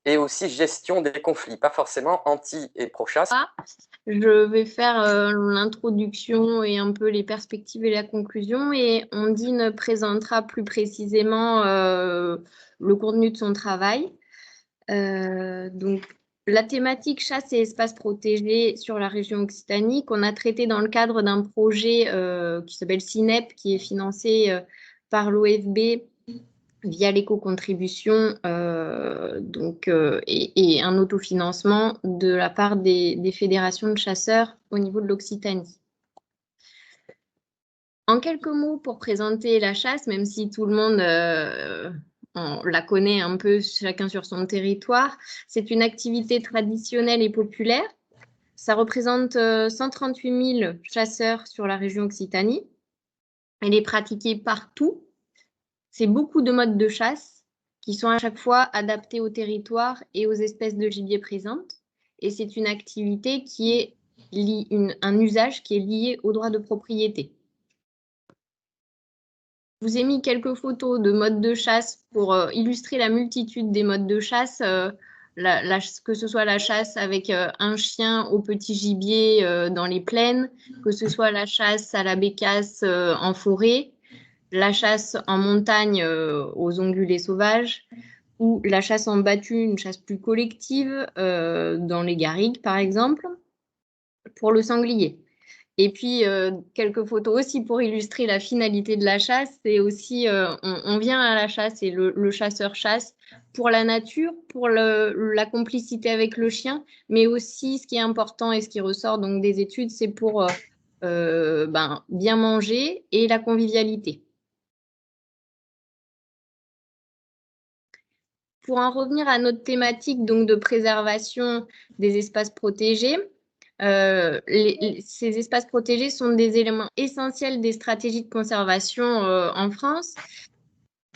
et aussi gestion des conflits, pas forcément anti et pro-chasse. Je vais faire l'introduction et un peu les perspectives et la conclusion, et Ondine présentera plus précisément le contenu de son travail. Donc, la thématique chasse et espaces protégés sur la région Occitanie qu'on a traité dans le cadre d'un projet qui s'appelle CINEP, qui est financé par l'OFB via l'éco-contribution et un autofinancement de la part des fédérations de chasseurs au niveau de l'Occitanie. En quelques mots pour présenter la chasse, même si tout le monde on la connaît un peu chacun sur son territoire, c'est une activité traditionnelle et populaire. Ça représente 138 000 chasseurs sur la région Occitanie. Elle est pratiquée partout. C'est beaucoup de modes de chasse qui sont à chaque fois adaptés au territoire et aux espèces de gibier présentes. Et c'est une activité qui est un usage qui est lié au droit de propriété. Je vous ai mis quelques photos de modes de chasse pour illustrer la multitude des modes de chasse, que ce soit la chasse avec un chien au petit gibier dans les plaines, que ce soit la chasse à la bécasse en forêt, la chasse en montagne aux ongulés sauvages, ou la chasse en battue, une chasse plus collective dans les garrigues par exemple, pour le sanglier. Et puis, quelques photos aussi pour illustrer la finalité de la chasse. C'est aussi, on vient à la chasse et le chasseur chasse pour la nature, pour la complicité avec le chien, mais aussi ce qui est important et ce qui ressort donc des études, c'est pour bien manger et la convivialité. Pour en revenir à notre thématique donc de préservation des espaces protégés, ces espaces protégés sont des éléments essentiels des stratégies de conservation en France.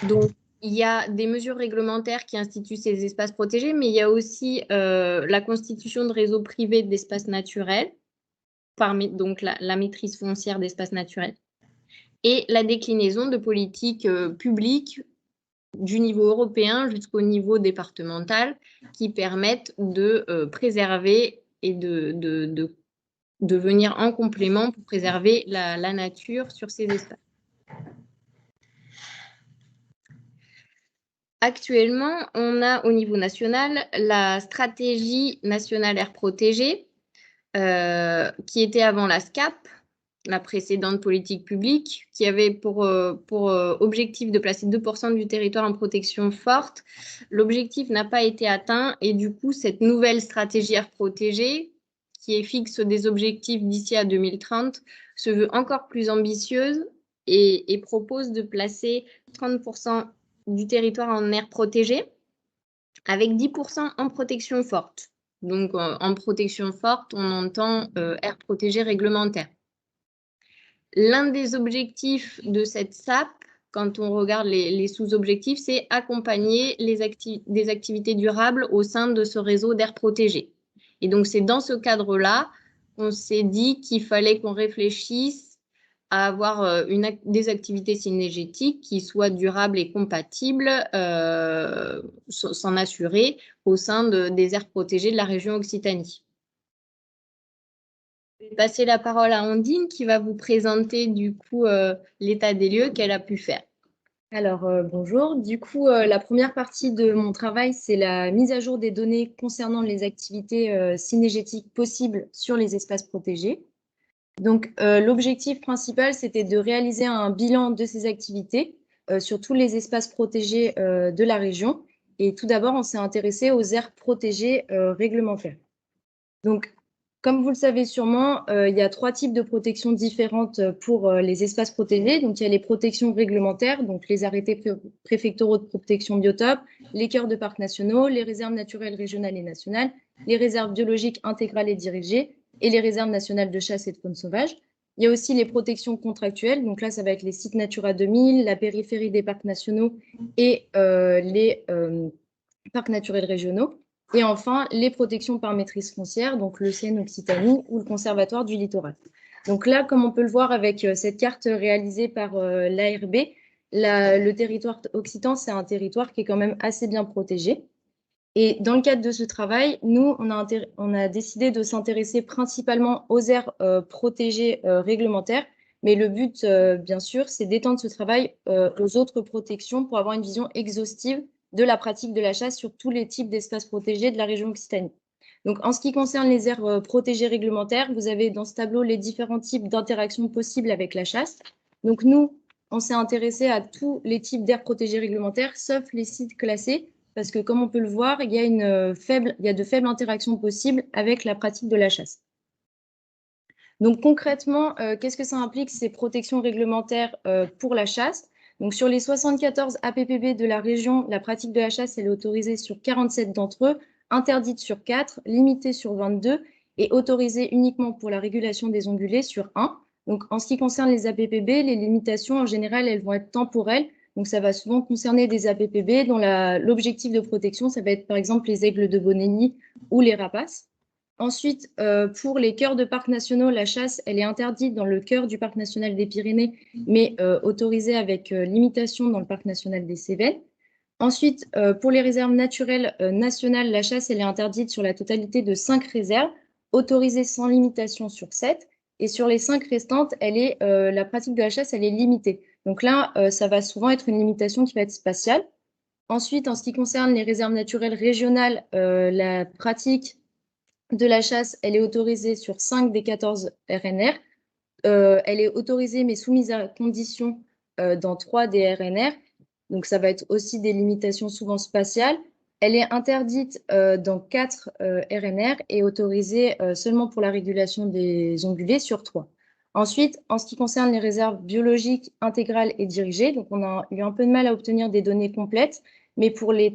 Donc, il y a des mesures réglementaires qui instituent ces espaces protégés, mais il y a aussi la constitution de réseaux privés d'espaces naturels, donc la maîtrise foncière d'espaces naturels, et la déclinaison de politiques publiques du niveau européen jusqu'au niveau départemental qui permettent de préserver et de venir en complément pour préserver la nature sur ces espaces. Actuellement, on a au niveau national la stratégie nationale aire protégée, qui était avant la SCAP, la précédente politique publique, qui avait pour objectif de placer 2% du territoire en protection forte. L'objectif n'a pas été atteint et du coup, cette nouvelle stratégie aire protégée, qui fixe des objectifs d'ici à 2030, se veut encore plus ambitieuse et propose de placer 30% du territoire en aire protégée, avec 10% en protection forte. Donc, en protection forte, on entend aire protégée réglementaire. L'un des objectifs de cette SAP, quand on regarde les sous-objectifs, c'est accompagner des activités durables au sein de ce réseau d'aires protégées. Et donc, c'est dans ce cadre-là qu'on s'est dit qu'il fallait qu'on réfléchisse à avoir des activités synergétiques qui soient durables et compatibles, s'en assurer au sein des aires protégées de la région Occitanie. Je vais passer la parole à Ondine qui va vous présenter du coup l'état des lieux qu'elle a pu faire. Alors, bonjour. Du coup, la première partie de mon travail, c'est la mise à jour des données concernant les activités cynégétiques possibles sur les espaces protégés. Donc, l'objectif principal, c'était de réaliser un bilan de ces activités sur tous les espaces protégés de la région. Et tout d'abord, on s'est intéressé aux aires protégées réglementaires. Donc, comme vous le savez sûrement, il y a 3 types de protections différentes pour les espaces protégés. Donc, il y a les protections réglementaires, donc les arrêtés préfectoraux de protection biotope, les cœurs de parcs nationaux, les réserves naturelles régionales et nationales, les réserves biologiques intégrales et dirigées et les réserves nationales de chasse et de faune sauvage. Il y a aussi les protections contractuelles. Donc là, ça va être les sites Natura 2000, la périphérie des parcs nationaux et les parcs naturels régionaux. Et enfin, les protections par maîtrise foncière, donc le CN Occitanie ou le Conservatoire du littoral. Donc là, comme on peut le voir avec cette carte réalisée par l'ARB, le territoire occitan, c'est un territoire qui est quand même assez bien protégé. Et dans le cadre de ce travail, nous, on a décidé de s'intéresser principalement aux aires protégées réglementaires, mais le but, bien sûr, c'est d'étendre ce travail aux autres protections pour avoir une vision exhaustive de la pratique de la chasse sur tous les types d'espaces protégés de la région Occitanie. Donc, en ce qui concerne les aires protégées réglementaires, vous avez dans ce tableau les différents types d'interactions possibles avec la chasse. Donc, nous, on s'est intéressé à tous les types d'aires protégées réglementaires, sauf les sites classés, parce que comme on peut le voir, il y a de faibles interactions possibles avec la pratique de la chasse. Donc concrètement, qu'est-ce que ça implique ces protections réglementaires pour la chasse? Donc sur les 74 APPB de la région, la pratique de la chasse elle est autorisée sur 47 d'entre eux, interdite sur 4, limitée sur 22 et autorisée uniquement pour la régulation des ongulés sur 1. Donc en ce qui concerne les APPB, les limitations en général, elles vont être temporelles. Donc, ça va souvent concerner des APPB dont l'objectif de protection, ça va être par exemple les aigles de Bonelli ou les rapaces. Ensuite, pour les cœurs de parcs nationaux, la chasse, elle est interdite dans le cœur du parc national des Pyrénées, mais autorisée avec limitation dans le parc national des Cévennes. Ensuite, pour les réserves naturelles nationales, la chasse, elle est interdite sur la totalité de 5 réserves, autorisée sans limitation sur 7. Et sur les 5 restantes, la pratique de la chasse, elle est limitée. Donc là, ça va souvent être une limitation qui va être spatiale. Ensuite, en ce qui concerne les réserves naturelles régionales, la pratique de la chasse, elle est autorisée sur 5 des 14 RNR. Elle est autorisée mais soumise à conditions dans 3 des RNR. Donc ça va être aussi des limitations souvent spatiales. Elle est interdite dans 4 RNR et autorisée seulement pour la régulation des ongulés sur 3. Ensuite, en ce qui concerne les réserves biologiques intégrales et dirigées, donc on a eu un peu de mal à obtenir des données complètes, mais pour les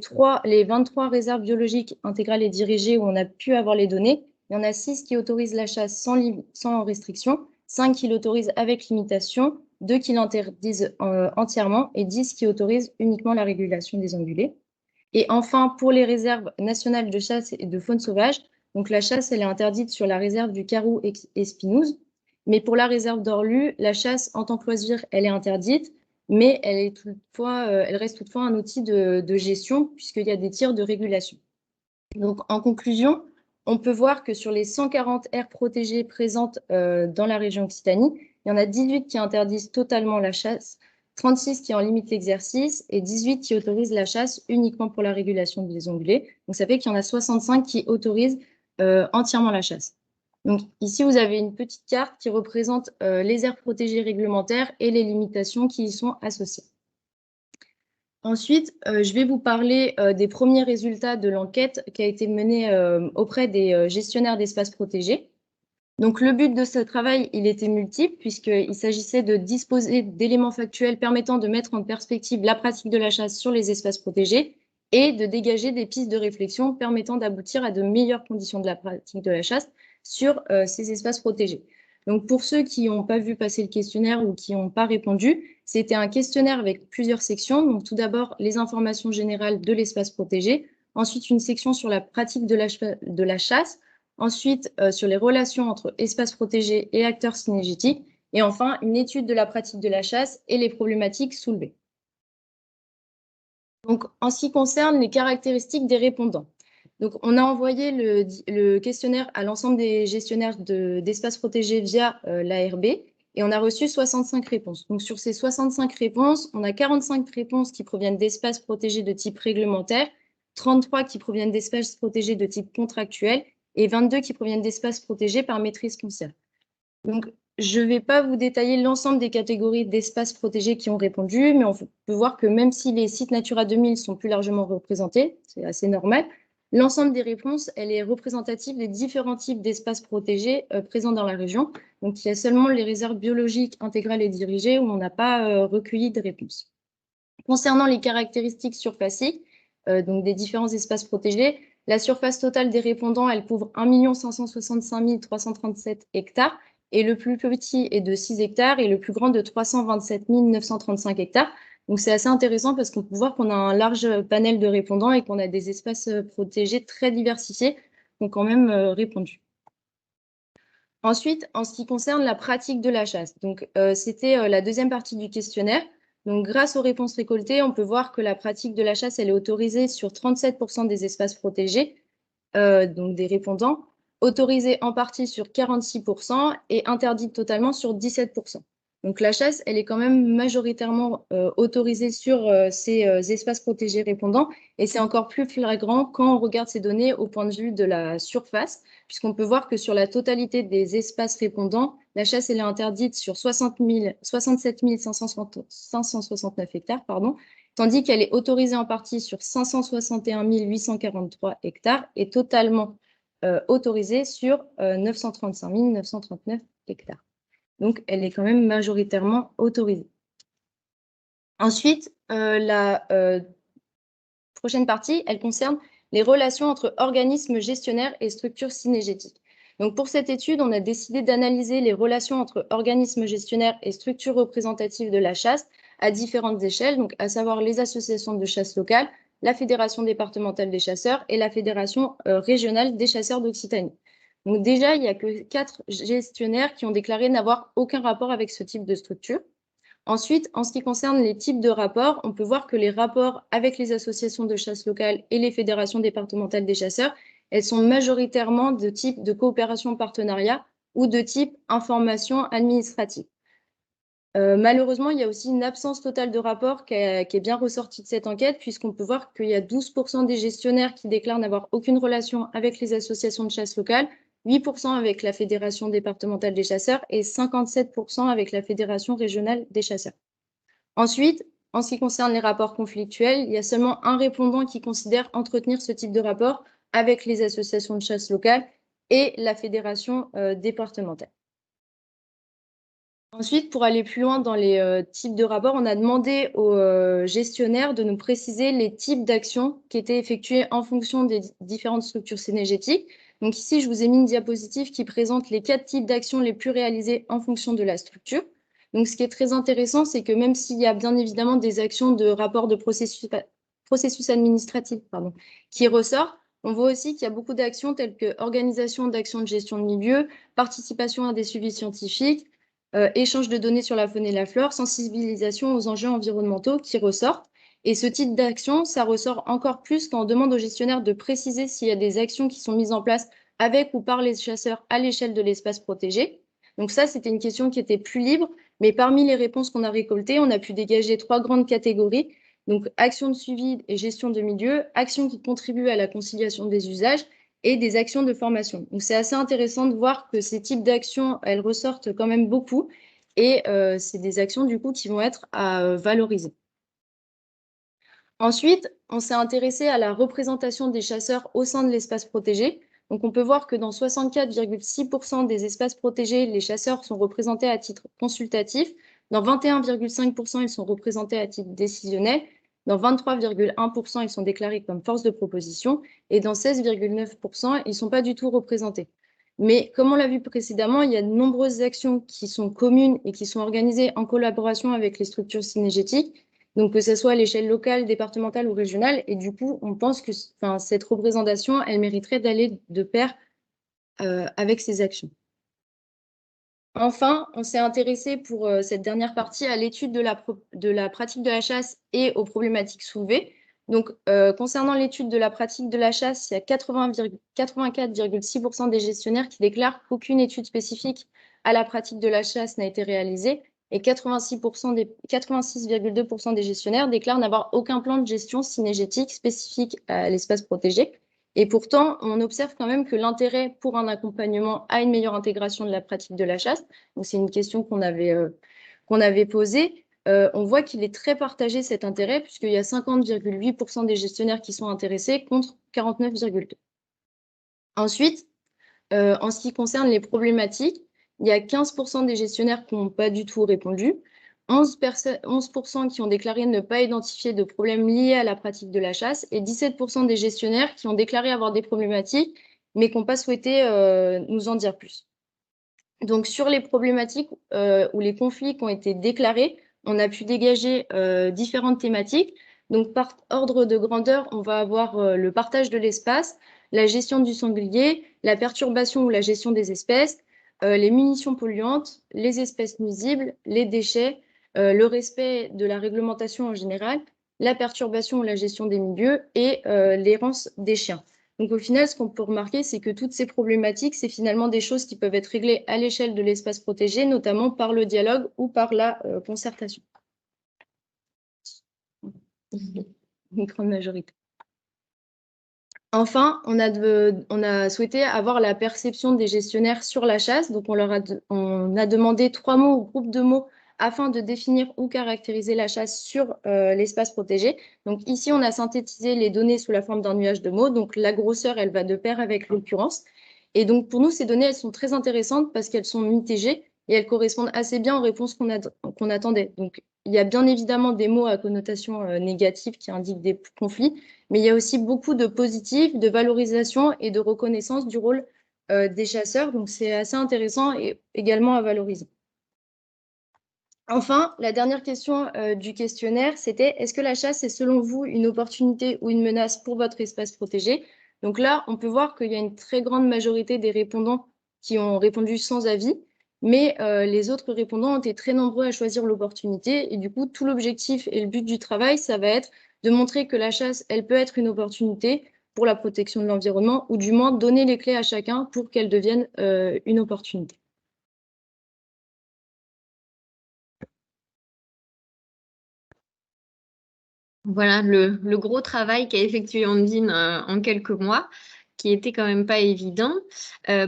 23 réserves biologiques intégrales et dirigées où on a pu avoir les données, il y en a 6 qui autorisent la chasse sans restriction, 5 qui l'autorisent avec limitation, 2 qui l'interdisent entièrement et 10 qui autorisent uniquement la régulation des ongulés. Et enfin, pour les réserves nationales de chasse et de faune sauvage, donc la chasse, elle est interdite sur la réserve du Carou et Spinouse. Mais pour la réserve d'Orlu, la chasse en tant que loisir, elle est interdite, mais elle reste toutefois un outil de gestion puisqu'il y a des tirs de régulation. Donc, en conclusion, on peut voir que sur les 140 aires protégées présentes dans la région Occitanie, il y en a 18 qui interdisent totalement la chasse, 36 qui en limitent l'exercice et 18 qui autorisent la chasse uniquement pour la régulation des ongulés. Donc, ça fait qu'il y en a 65 qui autorisent entièrement la chasse. Donc, ici, vous avez une petite carte qui représente les aires protégées réglementaires et les limitations qui y sont associées. Ensuite, je vais vous parler des premiers résultats de l'enquête qui a été menée auprès des gestionnaires d'espaces protégés. Donc, le but de ce travail, il était multiple puisqu'il s'agissait de disposer d'éléments factuels permettant de mettre en perspective la pratique de la chasse sur les espaces protégés et de dégager des pistes de réflexion permettant d'aboutir à de meilleures conditions de la pratique de la chasse sur ces espaces protégés. Donc, pour ceux qui n'ont pas vu passer le questionnaire ou qui n'ont pas répondu, c'était un questionnaire avec plusieurs sections. Donc, tout d'abord, les informations générales de l'espace protégé. Ensuite, une section sur la pratique de la chasse. Ensuite, sur les relations entre espaces protégés et acteurs synégétiques. Et enfin, une étude de la pratique de la chasse et les problématiques soulevées. Donc, en ce qui concerne les caractéristiques des répondants. Donc, on a envoyé le questionnaire à l'ensemble des gestionnaires d'espaces protégés via l'ARB et on a reçu 65 réponses. Donc, sur ces 65 réponses, on a 45 réponses qui proviennent d'espaces protégés de type réglementaire, 33 qui proviennent d'espaces protégés de type contractuel et 22 qui proviennent d'espaces protégés par maîtrise foncière. Donc, je ne vais pas vous détailler l'ensemble des catégories d'espaces protégés qui ont répondu, mais on peut voir que même si les sites Natura 2000 sont plus largement représentés, c'est assez normal, l'ensemble des réponses, elle est représentative des différents types d'espaces protégés présents dans la région. Donc, il y a seulement les réserves biologiques intégrales et dirigées où on n'a pas recueilli de réponses. Concernant les caractéristiques surfaciques, donc des différents espaces protégés, la surface totale des répondants, elle couvre 1 565 337 hectares et le plus petit est de 6 hectares et le plus grand de 327 935 hectares. Donc, c'est assez intéressant parce qu'on peut voir qu'on a un large panel de répondants et qu'on a des espaces protégés très diversifiés qui ont quand même répondu. Ensuite, en ce qui concerne la pratique de la chasse, donc c'était la deuxième partie du questionnaire. Donc, grâce aux réponses récoltées, on peut voir que la pratique de la chasse, elle est autorisée sur 37% des espaces protégés, donc des répondants, autorisée en partie sur 46% et interdite totalement sur 17%. Donc, la chasse, elle est quand même majoritairement autorisée sur ces espaces protégés répondants, et c'est encore plus flagrant quand on regarde ces données au point de vue de la surface, puisqu'on peut voir que sur la totalité des espaces répondants, la chasse elle est interdite sur 67 569 hectares, tandis qu'elle est autorisée en partie sur 561 843 hectares et totalement autorisée sur 935 939 hectares. Donc, elle est quand même majoritairement autorisée. Ensuite, la prochaine partie, elle concerne les relations entre organismes gestionnaires et structures synégétiques. Donc, pour cette étude, on a décidé d'analyser les relations entre organismes gestionnaires et structures représentatives de la chasse à différentes échelles, donc à savoir les associations de chasse locales, la Fédération départementale des chasseurs et la Fédération régionale des chasseurs d'Occitanie. Donc déjà, il n'y a que 4 gestionnaires qui ont déclaré n'avoir aucun rapport avec ce type de structure. Ensuite, en ce qui concerne les types de rapports, on peut voir que les rapports avec les associations de chasse locales et les fédérations départementales des chasseurs, elles sont majoritairement de type de coopération-partenariat ou de type information administrative. Malheureusement, il y a aussi une absence totale de rapport qui est bien ressortie de cette enquête, puisqu'on peut voir qu'il y a 12% des gestionnaires qui déclarent n'avoir aucune relation avec les associations de chasse locales, 8% avec la Fédération départementale des chasseurs et 57% avec la Fédération régionale des chasseurs. Ensuite, en ce qui concerne les rapports conflictuels, il y a seulement un répondant qui considère entretenir ce type de rapport avec les associations de chasse locales et la Fédération départementale. Ensuite, pour aller plus loin dans les types de rapports, on a demandé aux gestionnaires de nous préciser les types d'actions qui étaient effectuées en fonction des différentes structures synergétiques. Donc ici, je vous ai mis une diapositive qui présente les 4 types d'actions les plus réalisées en fonction de la structure. Donc ce qui est très intéressant, c'est que même s'il y a bien évidemment des actions de rapport de processus administratif qui ressortent, on voit aussi qu'il y a beaucoup d'actions telles que organisation d'actions de gestion de milieu, participation à des suivis scientifiques, échange de données sur la faune et la flore, sensibilisation aux enjeux environnementaux qui ressortent. Et ce type d'action, ça ressort encore plus quand on demande aux gestionnaires de préciser s'il y a des actions qui sont mises en place avec ou par les chasseurs à l'échelle de l'espace protégé. Donc ça, c'était une question qui était plus libre, mais parmi les réponses qu'on a récoltées, on a pu dégager 3 grandes catégories. Donc, actions de suivi et gestion de milieu, actions qui contribuent à la conciliation des usages et des actions de formation. Donc, c'est assez intéressant de voir que ces types d'actions, elles ressortent quand même beaucoup et c'est des actions du coup qui vont être à valoriser. Ensuite, on s'est intéressé à la représentation des chasseurs au sein de l'espace protégé. Donc, on peut voir que dans 64,6% des espaces protégés, les chasseurs sont représentés à titre consultatif. Dans 21,5%, ils sont représentés à titre décisionnel. Dans 23,1%, ils sont déclarés comme force de proposition. Et dans 16,9%, ils ne sont pas du tout représentés. Mais comme on l'a vu précédemment, il y a de nombreuses actions qui sont communes et qui sont organisées en collaboration avec les structures synergétiques. Donc, que ce soit à l'échelle locale, départementale ou régionale. Et du coup, on pense que cette représentation, elle mériterait d'aller de pair avec ces actions. Enfin, on s'est intéressé pour cette dernière partie à l'étude de la pratique de la chasse et aux problématiques soulevées. Donc, concernant l'étude de la pratique de la chasse, il y a 84,6% des gestionnaires qui déclarent qu'aucune étude spécifique à la pratique de la chasse n'a été réalisée et 86,2% des gestionnaires déclarent n'avoir aucun plan de gestion synégétique spécifique à l'espace protégé. Et pourtant, on observe quand même que l'intérêt pour un accompagnement à une meilleure intégration de la pratique de la chasse, donc c'est une question qu'on avait posée, on voit qu'il est très partagé cet intérêt, puisqu'il y a 50,8% des gestionnaires qui sont intéressés contre 49,2%. Ensuite, en ce qui concerne les problématiques, il y a 15% des gestionnaires qui n'ont pas du tout répondu, 11% qui ont déclaré ne pas identifier de problèmes liés à la pratique de la chasse et 17% des gestionnaires qui ont déclaré avoir des problématiques, mais qui n'ont pas souhaité nous en dire plus. Donc, sur les problématiques ou les conflits qui ont été déclarés, on a pu dégager différentes thématiques. Donc, par ordre de grandeur, on va avoir le partage de l'espace, la gestion du sanglier, la perturbation ou la gestion des espèces, les munitions polluantes, les espèces nuisibles, les déchets, le respect de la réglementation en général, la perturbation ou la gestion des milieux et l'errance des chiens. Donc au final, ce qu'on peut remarquer, c'est que toutes ces problématiques, c'est finalement des choses qui peuvent être réglées à l'échelle de l'espace protégé, notamment par le dialogue ou par la concertation. Une grande majorité. Enfin, on a souhaité avoir la perception des gestionnaires sur la chasse. Donc, on a demandé 3 mots ou groupes de mots afin de définir ou caractériser la chasse sur l'espace protégé. Donc, ici, on a synthétisé les données sous la forme d'un nuage de mots. Donc, la grosseur, elle va de pair avec l'occurrence. Et donc, pour nous, ces données, elles sont très intéressantes parce qu'elles sont mitigées et elles correspondent assez bien aux réponses qu'on attendait. Donc, il y a bien évidemment des mots à connotation négative qui indiquent des conflits, mais il y a aussi beaucoup de positifs, de valorisation et de reconnaissance du rôle des chasseurs. Donc, c'est assez intéressant et également à valoriser. Enfin, la dernière question du questionnaire, c'était: est-ce que la chasse est selon vous une opportunité ou une menace pour votre espace protégé? Donc là, on peut voir qu'il y a une très grande majorité des répondants qui ont répondu sans avis, mais les autres répondants ont été très nombreux à choisir l'opportunité. Et du coup, tout l'objectif et le but du travail, ça va être de montrer que la chasse, elle peut être une opportunité pour la protection de l'environnement, ou du moins donner les clés à chacun pour qu'elle devienne une opportunité. Voilà le gros travail qu'a effectué Ondine en quelques mois, qui était quand même pas évident.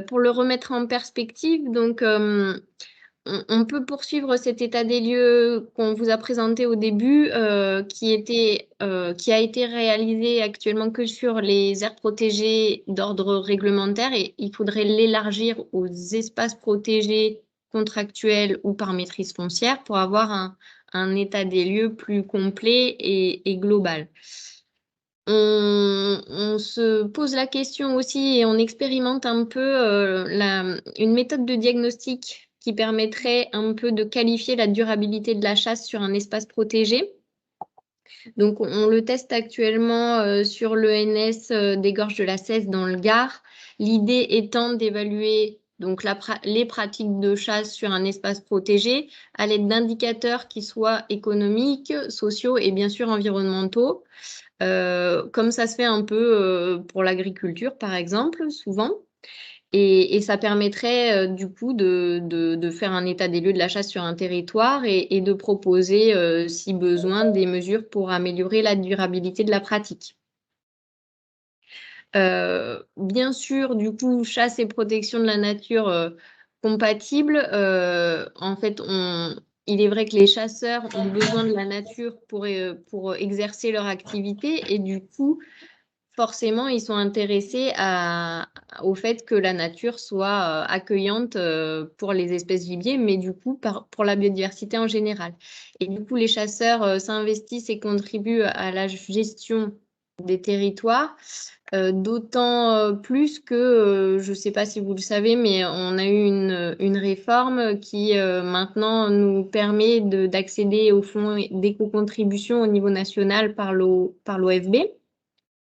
Pour le remettre en perspective, donc on peut poursuivre cet état des lieux qu'on vous a présenté au début, qui a été réalisé actuellement que sur les aires protégées d'ordre réglementaire, et il faudrait l'élargir aux espaces protégés contractuels ou par maîtrise foncière pour avoir un état des lieux plus complet et global. On se pose la question aussi et on expérimente un peu une méthode de diagnostic qui permettrait un peu de qualifier la durabilité de la chasse sur un espace protégé. Donc, on le teste actuellement sur l'ENS des Gorges de la Cèze dans le Gard. L'idée étant d'évaluer donc les pratiques de chasse sur un espace protégé à l'aide d'indicateurs qui soient économiques, sociaux et bien sûr environnementaux. Comme ça se fait un peu pour l'agriculture, par exemple, souvent. Et ça permettrait du coup de faire un état des lieux de la chasse sur un territoire et de proposer, si besoin, des mesures pour améliorer la durabilité de la pratique. Bien sûr, du coup, chasse et protection de la nature compatibles. En fait, il est vrai que les chasseurs ont besoin de la nature pour exercer leur activité et du coup, forcément, ils sont intéressés au fait que la nature soit accueillante pour les espèces gibier, mais du coup, pour la biodiversité en général. Et du coup, les chasseurs s'investissent et contribuent à la gestion des territoires, d'autant plus que, je ne sais pas si vous le savez, mais on a eu une réforme qui maintenant nous permet d'accéder aux fonds d'éco-contribution au niveau national par l'OFB,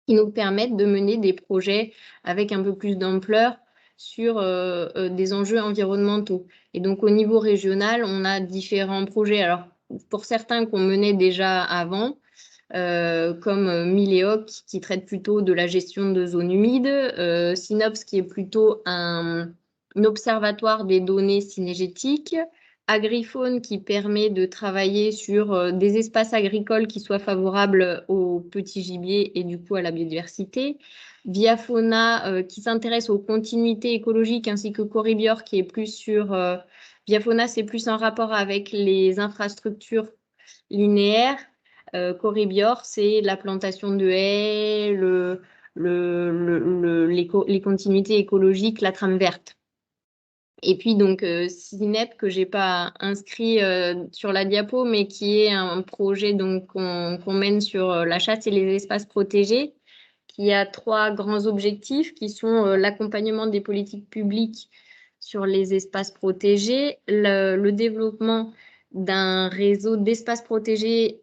qui nous permettent de mener des projets avec un peu plus d'ampleur sur des enjeux environnementaux. Et donc, au niveau régional, on a différents projets. Alors, pour certains qu'on menait déjà avant, comme Miléoc, qui traite plutôt de la gestion de zones humides, Synops, qui est plutôt un observatoire des données cynégétiques, Agrifaune, qui permet de travailler sur des espaces agricoles qui soient favorables aux petits gibiers et du coup à la biodiversité, Viafauna, qui s'intéresse aux continuités écologiques, ainsi que Corribior, qui est plus sur... Viafauna, c'est plus en rapport avec les infrastructures linéaires. Corribior, c'est la plantation de haies, les continuités écologiques, la trame verte. Et puis donc CINEP, que j'ai pas inscrit sur la diapo, mais qui est un projet donc qu'on mène sur la chasse et les espaces protégés, qui a 3 grands objectifs qui sont l'accompagnement des politiques publiques sur les espaces protégés, le développement d'un réseau d'espaces protégés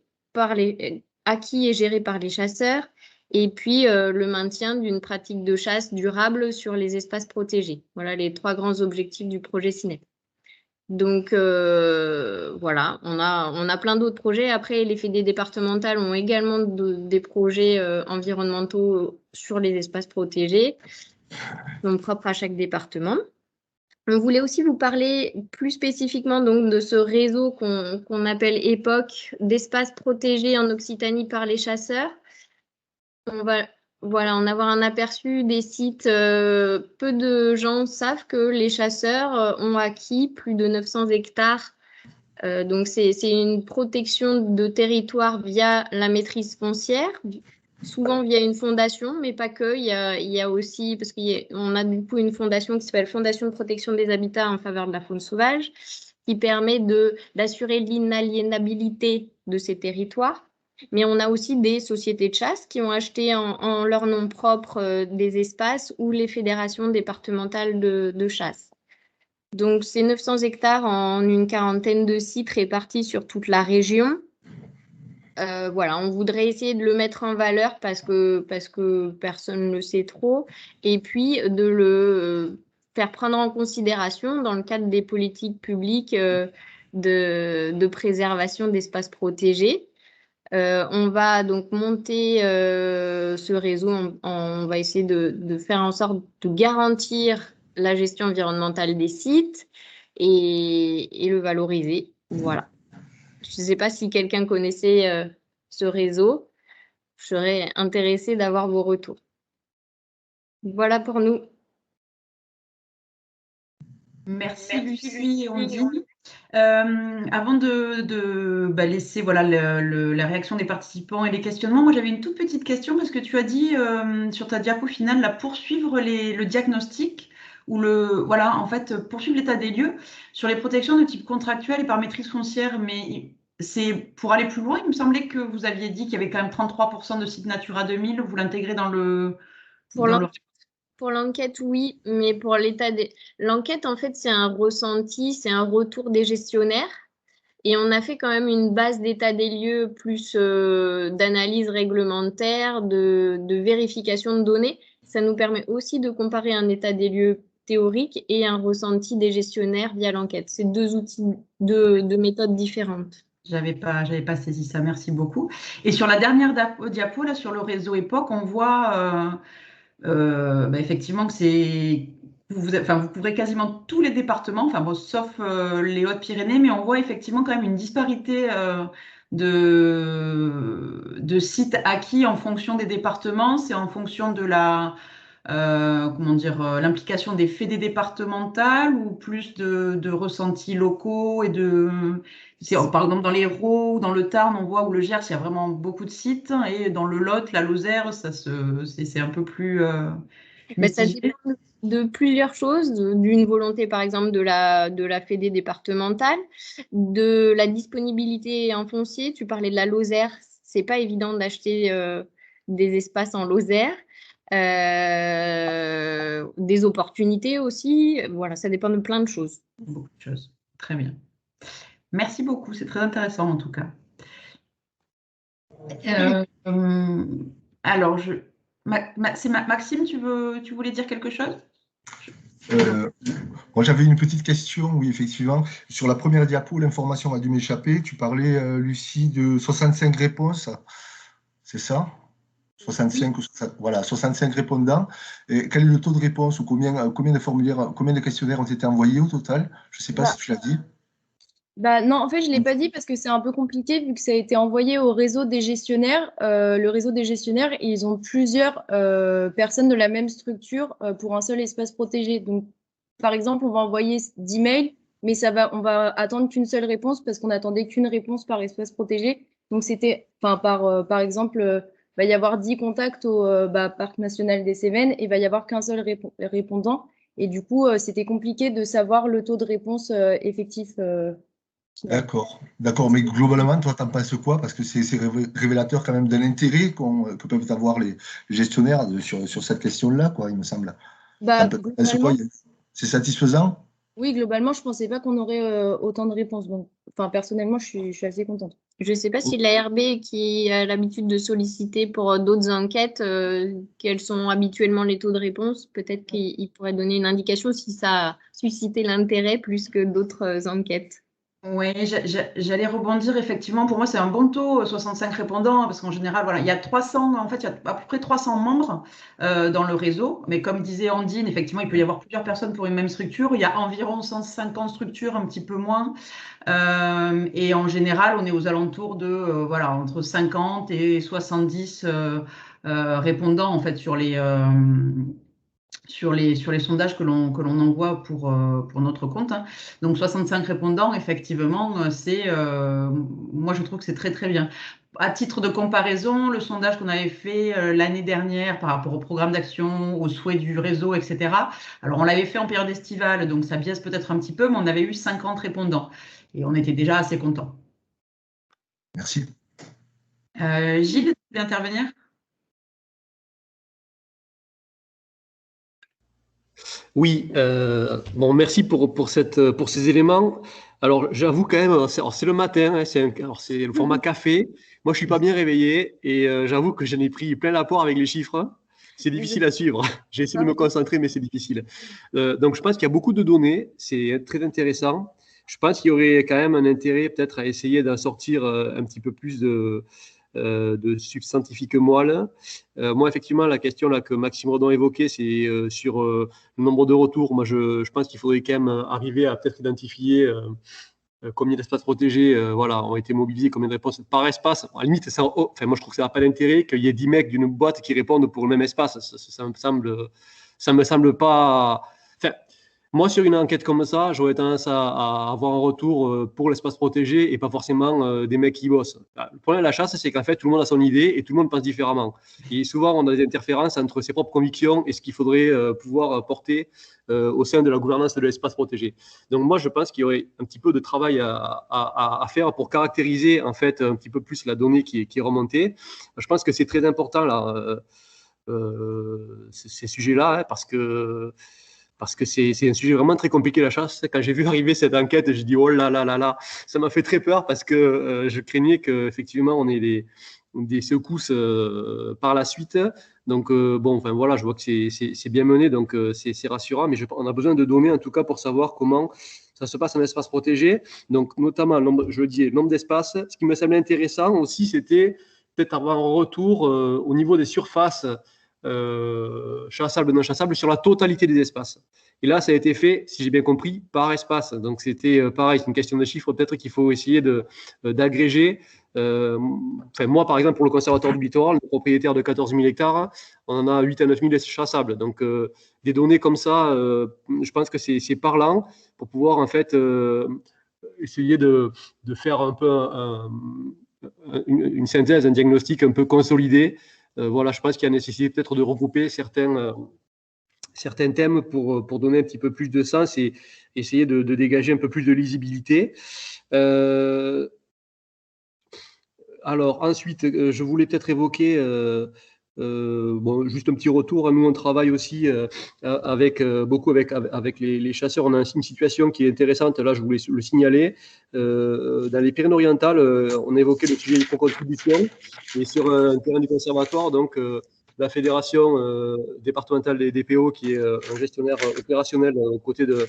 acquis et gérés par les chasseurs, et puis le maintien d'une pratique de chasse durable sur les espaces protégés. Voilà les 3 grands objectifs du projet CINEP. Donc voilà, on a plein d'autres projets. Après, les fédés départementales ont également des projets environnementaux sur les espaces protégés, qui sont propres à chaque département. On voulait aussi vous parler plus spécifiquement donc, de ce réseau qu'on appelle EPOC, d'espaces protégés en Occitanie par les chasseurs. On va en avoir un aperçu des sites. Peu de gens savent que les chasseurs ont acquis plus de 900 hectares. Donc, c'est une protection de territoire via la maîtrise foncière, souvent via une fondation, mais pas que. Il y a aussi, parce qu'on a du coup une fondation qui s'appelle Fondation de protection des habitats en faveur de la faune sauvage, qui permet d'assurer l'inaliénabilité de ces territoires. Mais on a aussi des sociétés de chasse qui ont acheté en leur nom propre des espaces ou les fédérations départementales de chasse. Donc, c'est 900 hectares en une quarantaine de sites répartis sur toute la région. Voilà, on voudrait essayer de le mettre en valeur parce que personne ne le sait trop, et puis de le faire prendre en considération dans le cadre des politiques publiques de préservation d'espaces protégés. On va donc monter ce réseau, on va essayer de faire en sorte de garantir la gestion environnementale des sites et le valoriser. Voilà. Je ne sais pas si quelqu'un connaissait ce réseau. Je serais intéressée d'avoir vos retours. Voilà pour nous. Merci Lucie et Ondine. Avant de laisser voilà, la réaction des participants et les questionnements, moi j'avais une toute petite question parce que tu as dit sur ta diapo finale, là, poursuivre le diagnostic ou en fait, poursuivre l'état des lieux sur les protections de type contractuel et par maîtrise foncière, mais c'est pour aller plus loin. Il me semblait que vous aviez dit qu'il y avait quand même 33% de sites Natura 2000, vous l'intégrez dans le... Pour l'enquête, oui, mais pour l'état des... L'enquête, en fait, c'est un ressenti, c'est un retour des gestionnaires. Et on a fait quand même une base d'état des lieux plus d'analyse réglementaire, de vérification de données. Ça nous permet aussi de comparer un état des lieux théorique et un ressenti des gestionnaires via l'enquête. C'est deux outils, deux méthodes différentes. J'avais pas saisi ça, merci beaucoup. Et sur la dernière diapo, là, sur le réseau EPOC, on voit effectivement que vous couvrez quasiment tous les départements, enfin bon, sauf les Hautes-Pyrénées, mais on voit effectivement quand même une disparité de sites acquis en fonction des départements. C'est en fonction de l'implication des fédés départementales ou plus de ressentis locaux et par exemple dans l'Hérault ou dans le Tarn, on voit où le Gers, il y a vraiment beaucoup de sites et dans le Lot, la Lozère, c'est un peu plus ça dépend de plusieurs choses, d'une volonté par exemple de la fédé départementale, de la disponibilité en foncier. Tu parlais de la Lozère, c'est pas évident d'acheter des espaces en Lozère. Des opportunités aussi. Voilà, ça dépend de plein de choses. Beaucoup de choses. Très bien. Merci beaucoup, c'est très intéressant en tout cas. Alors, Maxime, tu voulais dire quelque chose? Moi, j'avais une petite question, oui, effectivement. Sur la première diapo, l'information a dû m'échapper. Tu parlais, Lucie, de 65 réponses, c'est ça? 65, voilà, 65 répondants. Et quel est le taux de réponse ou combien de formulaires, combien de questionnaires ont été envoyés au total? Je ne sais pas si tu l'as dit. Non, en fait, je ne l'ai pas dit parce que c'est un peu compliqué vu que ça a été envoyé au réseau des gestionnaires. Le réseau des gestionnaires, ils ont plusieurs personnes de la même structure pour un seul espace protégé. Donc, par exemple, on va envoyer 10 mails, mais on va attendre qu'une seule réponse parce qu'on n'attendait qu'une réponse par espace protégé. Donc, c'était, par exemple, il va y avoir 10 contacts au Parc national des Cévennes et il va y avoir qu'un seul répondant. Et du coup, c'était compliqué de savoir le taux de réponse effectif. D'accord, mais globalement, toi, t'en penses quoi? Parce que c'est révélateur quand même de l'intérêt que peuvent avoir les gestionnaires sur cette question-là, quoi, il me semble. C'est satisfaisant? Oui, globalement, je ne pensais pas qu'on aurait autant de réponses. Donc, personnellement, je suis assez contente. Je ne sais pas si l'ARB, qui a l'habitude de solliciter pour d'autres enquêtes, quels sont habituellement les taux de réponse, peut-être qu'il pourrait donner une indication si ça a suscité l'intérêt plus que d'autres enquêtes. Oui, j'allais rebondir effectivement. Pour moi, c'est un bon taux, 65 répondants, parce qu'en général, voilà, il y a 300, en fait, il y a à peu près 300 membres dans le réseau. Mais comme disait Andine, effectivement, il peut y avoir plusieurs personnes pour une même structure. Il y a environ 150 structures, un petit peu moins. Et en général, on est aux alentours de, voilà, entre 50 et 70 répondants, en fait, sur les sondages que l'on envoie pour notre compte. Hein. Donc 65 répondants, effectivement, moi je trouve que c'est très très bien. À titre de comparaison, le sondage qu'on avait fait l'année dernière par rapport au programme d'action, aux souhaits du réseau, etc. Alors on l'avait fait en période estivale, donc ça biaise peut-être un petit peu, mais on avait eu 50 répondants et on était déjà assez contents. Merci. Gilles, tu veux intervenir ? Oui, bon, merci pour ces éléments. Alors, j'avoue quand même, c'est le matin, hein, c'est le format café. Moi, je suis pas bien réveillé et j'avoue que j'en ai pris plein l'apport avec les chiffres. C'est difficile à suivre. J'ai essayé de me concentrer, mais c'est difficile. Donc, je pense qu'il y a beaucoup de données. C'est très intéressant. Je pense qu'il y aurait quand même un intérêt peut-être à essayer d'en sortir un petit peu plus de substantifique moelle. Moi, effectivement, la question là, que Maxime Redon évoquait, c'est sur le nombre de retours. Moi, je pense qu'il faudrait quand même arriver à peut-être identifier combien d'espaces protégés voilà, ont été mobilisés, combien de réponses par espace. À la limite, enfin, moi, je trouve que ça n'a pas d'intérêt qu'il y ait 10 mecs d'une boîte qui répondent pour le même espace. Ça me semble pas. Enfin, moi, sur une enquête comme ça, j'aurais tendance à avoir un retour pour l'espace protégé et pas forcément des mecs qui bossent. Le problème de la chasse, c'est qu'en fait, tout le monde a son idée et tout le monde pense différemment. Et souvent, on a des interférences entre ses propres convictions et ce qu'il faudrait pouvoir porter au sein de la gouvernance de l'espace protégé. Donc, moi, je pense qu'il y aurait un petit peu de travail à faire pour caractériser en fait un petit peu plus la donnée qui est remontée. Je pense que c'est très important là, ces sujets-là, hein, parce que c'est un sujet vraiment très compliqué, la chasse. Quand j'ai vu arriver cette enquête, j'ai dit oh là là là là, ça m'a fait très peur parce que je craignais qu'effectivement on ait des secousses par la suite. Donc bon, enfin voilà, je vois que c'est bien mené, donc c'est rassurant, mais on a besoin de données en tout cas pour savoir comment ça se passe en espace protégé. Donc notamment, je le dis, nombre d'espaces. Ce qui me semblait intéressant aussi, c'était peut-être avoir un retour au niveau des surfaces chassables, non chassables, sur la totalité des espaces. Et là, ça a été fait, si j'ai bien compris, par espace. Donc, c'était pareil, c'est une question de chiffres, peut-être qu'il faut essayer d'agréger. Moi, par exemple, pour le conservatoire du littoral, le propriétaire de 14 000 hectares, on en a 8 à 9 000 chassables. Donc, des données comme ça, je pense que c'est parlant pour pouvoir, en fait, essayer de faire un peu une synthèse, un diagnostic un peu consolidé. Voilà, je pense qu'il y a nécessité peut-être de regrouper certains thèmes pour donner un petit peu plus de sens et essayer de dégager un peu plus de lisibilité. Alors ensuite, je voulais peut-être évoquer juste un petit retour. Nous, on travaille aussi beaucoup avec les chasseurs. On a une situation qui est intéressante. Là, je voulais le signaler. Dans les Pyrénées-Orientales, on évoquait le sujet des contributions. Et sur un terrain du conservatoire, donc la fédération départementale des DPO, qui est un gestionnaire opérationnel aux côtés de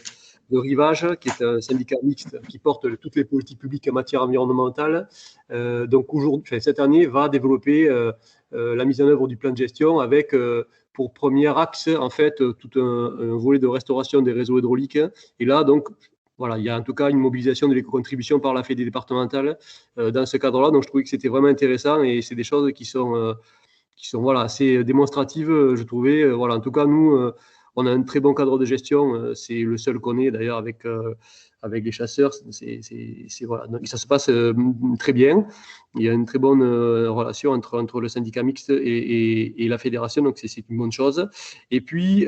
Rivage, qui est un syndicat mixte qui porte toutes les politiques publiques en matière environnementale. Donc cette année, va développer la mise en œuvre du plan de gestion avec pour premier axe en fait tout un volet de restauration des réseaux hydrauliques. Et là, donc, voilà, il y a en tout cas une mobilisation de l'éco-contribution par la Fédé départementale dans ce cadre-là. Donc, je trouvais que c'était vraiment intéressant et c'est des choses qui sont voilà, assez démonstratives, je trouvais. Voilà, en tout cas, nous, on a un très bon cadre de gestion. C'est le seul qu'on ait d'ailleurs avec les chasseurs. Voilà. Donc, ça se passe très bien. Il y a une très bonne relation entre le syndicat mixte et la fédération, donc c'est une bonne chose. Et puis,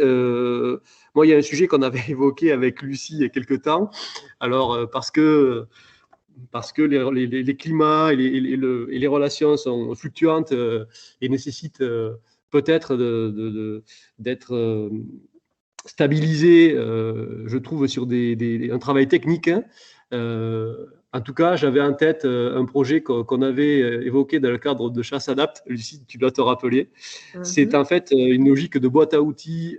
moi, il y a un sujet qu'on avait évoqué avec Lucie il y a quelques temps. Alors, parce que les climats et les relations sont fluctuantes et nécessitent peut-être d'être stabilisé, je trouve, sur un travail technique. Hein. En tout cas, j'avais en tête un projet qu'on avait évoqué dans le cadre de Chasse Adapt. Lucie, tu dois te rappeler. C'est en fait une logique de boîte à outils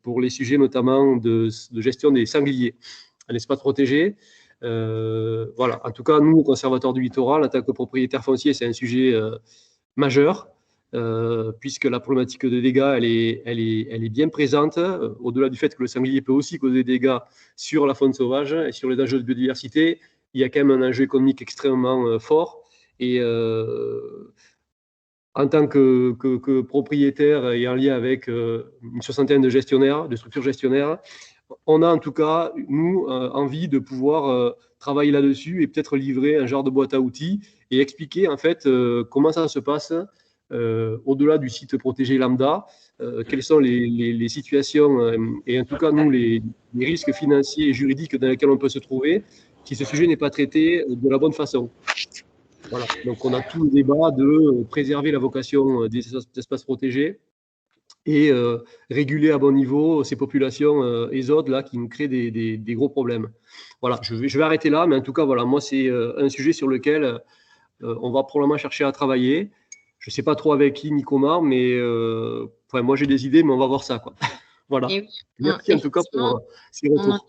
pour les sujets notamment de gestion des sangliers, un espace protégé. Voilà. En tout cas, nous, au Conservatoire du Littoral, en tant que propriétaire foncier, c'est un sujet majeur. Puisque la problématique de dégâts, elle est bien présente, au-delà du fait que le sanglier peut aussi causer des dégâts sur la faune sauvage et sur les enjeux de biodiversité, il y a quand même un enjeu économique extrêmement fort. Et en tant que propriétaire et en lien avec une soixantaine de gestionnaires, de structures gestionnaires, on a en tout cas, nous, envie de pouvoir travailler là-dessus et peut-être livrer un genre de boîte à outils et expliquer en fait comment ça se passe au-delà du site protégé lambda, quelles sont les situations et en tout cas, nous, les risques financiers et juridiques dans lesquels on peut se trouver si ce sujet n'est pas traité de la bonne façon. Voilà. Donc, on a tout le débat de préserver la vocation des espaces protégés et réguler à bon niveau ces populations ésodes là, qui nous créent des gros problèmes. Voilà, je vais arrêter là, mais en tout cas, voilà, moi, c'est un sujet sur lequel on va probablement chercher à travailler. Je ne sais pas trop avec qui ni comment, mais moi j'ai des idées, mais on va voir ça, quoi. Voilà. Oui, merci en tout cas pour ces retours.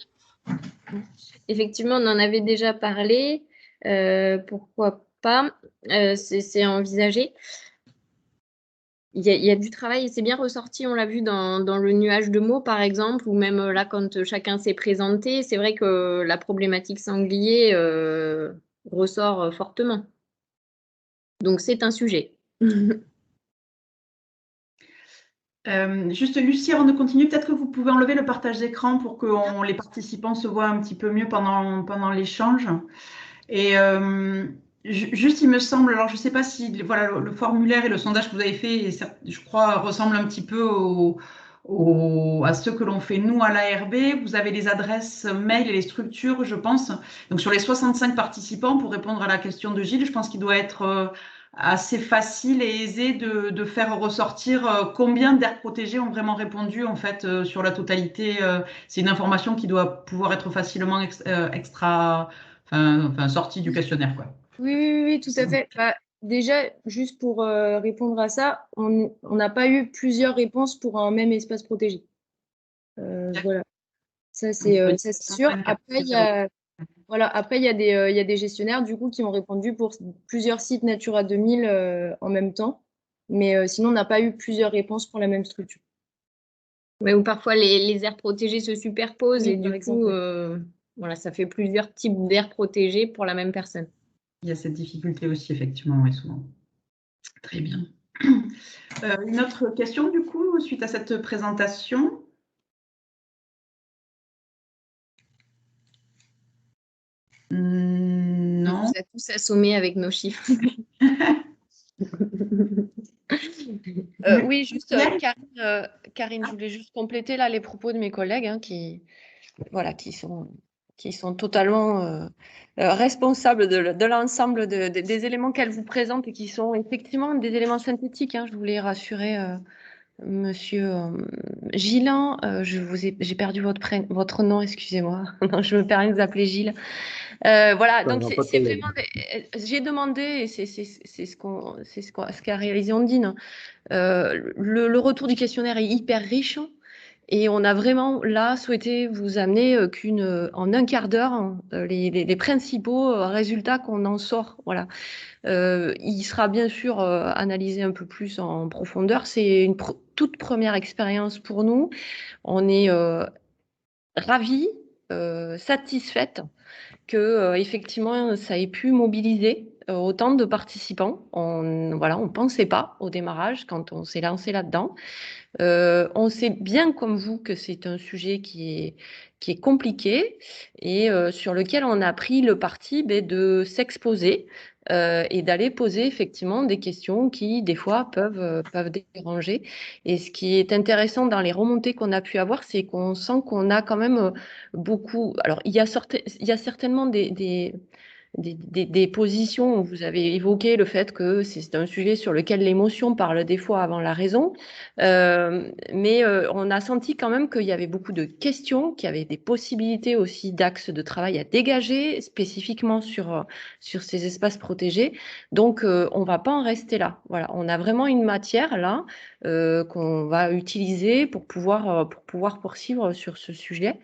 Effectivement, on en avait déjà parlé. Pourquoi pas, c'est envisagé. Il y a du travail et c'est bien ressorti, on l'a vu dans le nuage de mots par exemple, ou même là quand chacun s'est présenté, c'est vrai que la problématique sanglier ressort fortement. Donc c'est un sujet. Juste Lucie, avant de continuer, peut-être que vous pouvez enlever le partage d'écran pour que les participants se voient un petit peu mieux pendant l'échange. Et juste, il me semble, alors je ne sais pas si voilà, le formulaire et le sondage que vous avez fait, je crois, ressemblent un petit peu à ceux que l'on fait nous à l'ARB. Vous avez les adresses mail et les structures, je pense. Donc sur les 65 participants, pour répondre à la question de Gilles, je pense qu'il doit être assez facile et aisé de faire ressortir combien d'aires protégées ont vraiment répondu en fait sur la totalité. C'est une information qui doit pouvoir être facilement sortie du questionnaire, quoi. Oui, tout à fait. Bah, déjà, juste pour répondre à ça, on n'a pas eu plusieurs réponses pour un même espace protégé. Voilà, ça c'est sûr. Après, il y a des gestionnaires du coup qui ont répondu pour plusieurs sites Natura 2000 en même temps, mais sinon on n'a pas eu plusieurs réponses pour la même structure. Ouais, ou parfois les aires protégées se superposent Oui, et du coup, voilà, ça fait plusieurs types d'aires protégées pour la même personne. Il y a cette difficulté aussi, effectivement, oui, souvent. Très bien. Une autre question, du coup, suite à cette présentation? Non. On vous a tous assommés avec nos chiffres. Oui, juste Karine, je voulais juste compléter là les propos de mes collègues hein, qui sont totalement responsables de l'ensemble des éléments qu'elle vous présente et qui sont effectivement des éléments synthétiques. Hein. Je voulais rassurer Monsieur Gillan, j'ai perdu votre nom, excusez-moi. Non, je me permets de vous appeler Gilles. Voilà, donc c'est vraiment. J'ai demandé, et c'est ce qu'a réalisé Ondine. Le retour du questionnaire est hyper riche. Et on a vraiment là souhaité vous amener en un quart d'heure les principaux résultats qu'on en sort. Voilà. Il sera bien sûr analysé un peu plus en profondeur. C'est une toute première expérience pour nous. On est ravis, satisfaites que effectivement ça ait pu mobiliser autant de participants. On pensait pas au démarrage quand on s'est lancé là-dedans. On sait bien comme vous que c'est un sujet qui est compliqué et sur lequel on a pris le parti de s'exposer et d'aller poser effectivement des questions qui des fois peuvent déranger. Et ce qui est intéressant dans les remontées qu'on a pu avoir, c'est qu'on sent qu'on a quand même beaucoup. Alors il y a certainement des positions où vous avez évoqué le fait que c'est un sujet sur lequel l'émotion parle des fois avant la raison. Mais on a senti quand même qu'il y avait beaucoup de questions, qu'il y avait des possibilités aussi d'axes de travail à dégager spécifiquement sur ces espaces protégés. Donc, on ne va pas en rester là. Voilà, on a vraiment une matière là qu'on va utiliser pour pouvoir poursuivre sur ce sujet.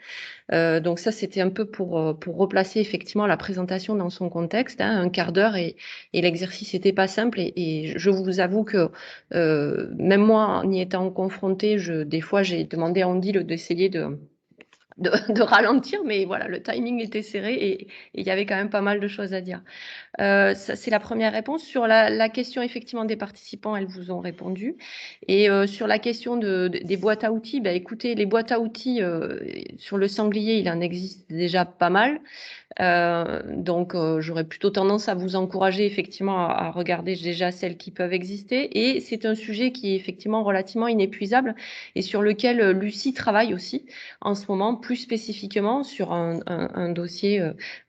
Donc ça, c'était un peu pour replacer effectivement la présentation dans son contexte, hein, un quart d'heure et l'exercice n'était pas simple et je vous avoue que même moi, en y étant confrontée, des fois, j'ai demandé à Andy d'essayer de ralentir, mais voilà, le timing était serré et il y avait quand même pas mal de choses à dire. C'est la première réponse. Sur la question effectivement des participants, elles vous ont répondu. Et sur la question des boîtes à outils, bah, écoutez, les boîtes à outils, sur le sanglier, il en existe déjà pas mal. Donc, j'aurais plutôt tendance à vous encourager effectivement à regarder déjà celles qui peuvent exister. Et c'est un sujet qui est effectivement relativement inépuisable et sur lequel Lucie travaille aussi en ce moment, plus spécifiquement sur un dossier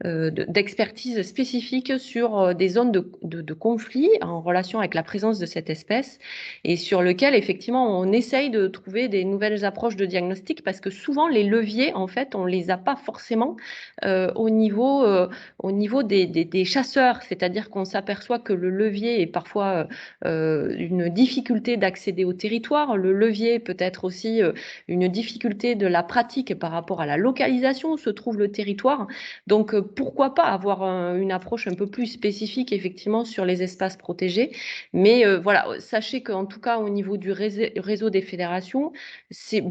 d'expertise spécifique sur des zones de conflit en relation avec la présence de cette espèce et sur lequel effectivement on essaye de trouver des nouvelles approches de diagnostic parce que souvent les leviers, en fait, on les a pas forcément au niveau des chasseurs, c'est-à-dire qu'on s'aperçoit que le levier est parfois une difficulté d'accéder au territoire, le levier peut être aussi une difficulté de la pratique par rapport à la localisation où se trouve le territoire. Donc pourquoi pas avoir une approche un peu plus spécifique effectivement sur les espaces protégés. Mais voilà, sachez qu'en tout cas au niveau du réseau des fédérations, c'est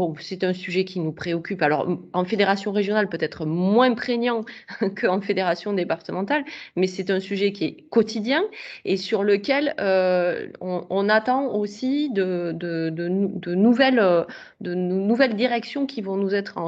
un sujet qui nous préoccupe. Alors en fédération régionale peut-être moins prégnant qu'en fédération départementale, mais c'est un sujet qui est quotidien et sur lequel on attend aussi de nouvelles directions qui vont nous être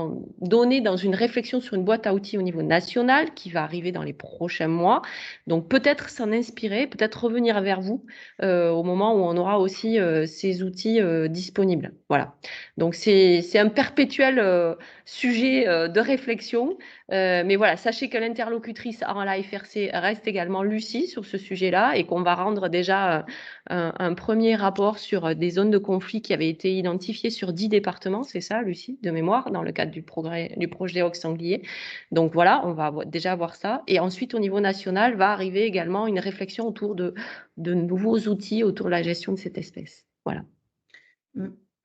données dans une réflexion sur une boîte à outils au niveau national qui va arriver dans les prochains mois. Donc peut-être s'en inspirer, peut-être revenir vers vous au moment où on aura aussi ces outils disponibles. Voilà. Donc c'est un perpétuel sujet de réflexion. Mais voilà, sachez que l'interlocutrice en la FRC reste également Lucie sur ce sujet-là et qu'on va rendre déjà un premier rapport sur des zones de conflit qui avaient été identifiées sur 10 départements, c'est ça, Lucie, de mémoire, dans le cadre du projet Ox-Sanglier. Donc voilà, on va déjà voir ça. Et ensuite, au niveau national, va arriver également une réflexion autour de nouveaux outils autour de la gestion de cette espèce. Voilà.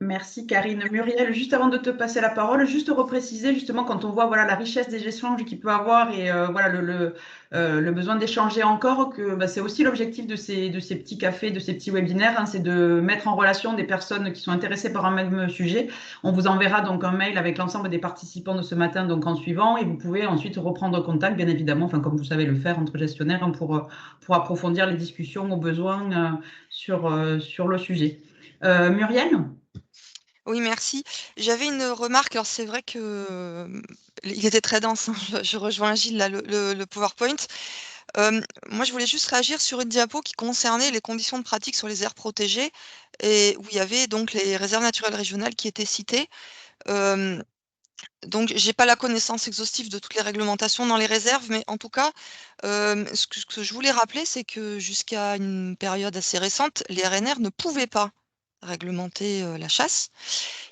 Merci Karine. Muriel, juste avant de te passer la parole, juste repréciser justement quand on voit voilà, la richesse des échanges qu'il peut avoir et voilà, le besoin d'échanger encore, que bah, c'est aussi l'objectif de ces petits cafés, de ces petits webinaires, hein, c'est de mettre en relation des personnes qui sont intéressées par un même sujet. On vous enverra donc un mail avec l'ensemble des participants de ce matin donc en suivant et vous pouvez ensuite reprendre contact, bien évidemment, enfin, comme vous savez le faire entre gestionnaires hein, pour approfondir les discussions au besoin sur le sujet. Muriel ? Oui, merci. J'avais une remarque. Alors, c'est vrai que il était très dense. Hein. Je rejoins Gilles, là, le PowerPoint. Moi, je voulais juste réagir sur une diapo qui concernait les conditions de pratique sur les aires protégées et où il y avait donc les réserves naturelles régionales qui étaient citées. Donc, j'ai pas la connaissance exhaustive de toutes les réglementations dans les réserves, mais en tout cas, ce que je voulais rappeler, c'est que jusqu'à une période assez récente, les RNR ne pouvaient pas réglementer la chasse.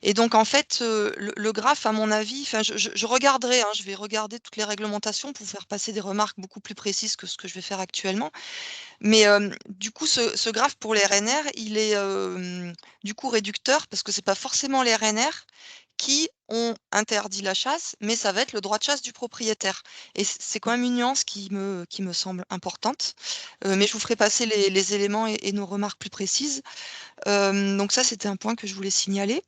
Et donc, en fait, le graphe, à mon avis, je regarderai, hein, je vais regarder toutes les réglementations pour faire passer des remarques beaucoup plus précises que ce que je vais faire actuellement. Mais du coup, ce graphe pour les RNR, il est du coup réducteur parce que c'est pas forcément les RNR qui ont interdit la chasse, mais ça va être le droit de chasse du propriétaire. Et c'est quand même une nuance qui me semble importante. Mais je vous ferai passer les éléments et nos remarques plus précises. Donc ça, c'était un point que je voulais signaler.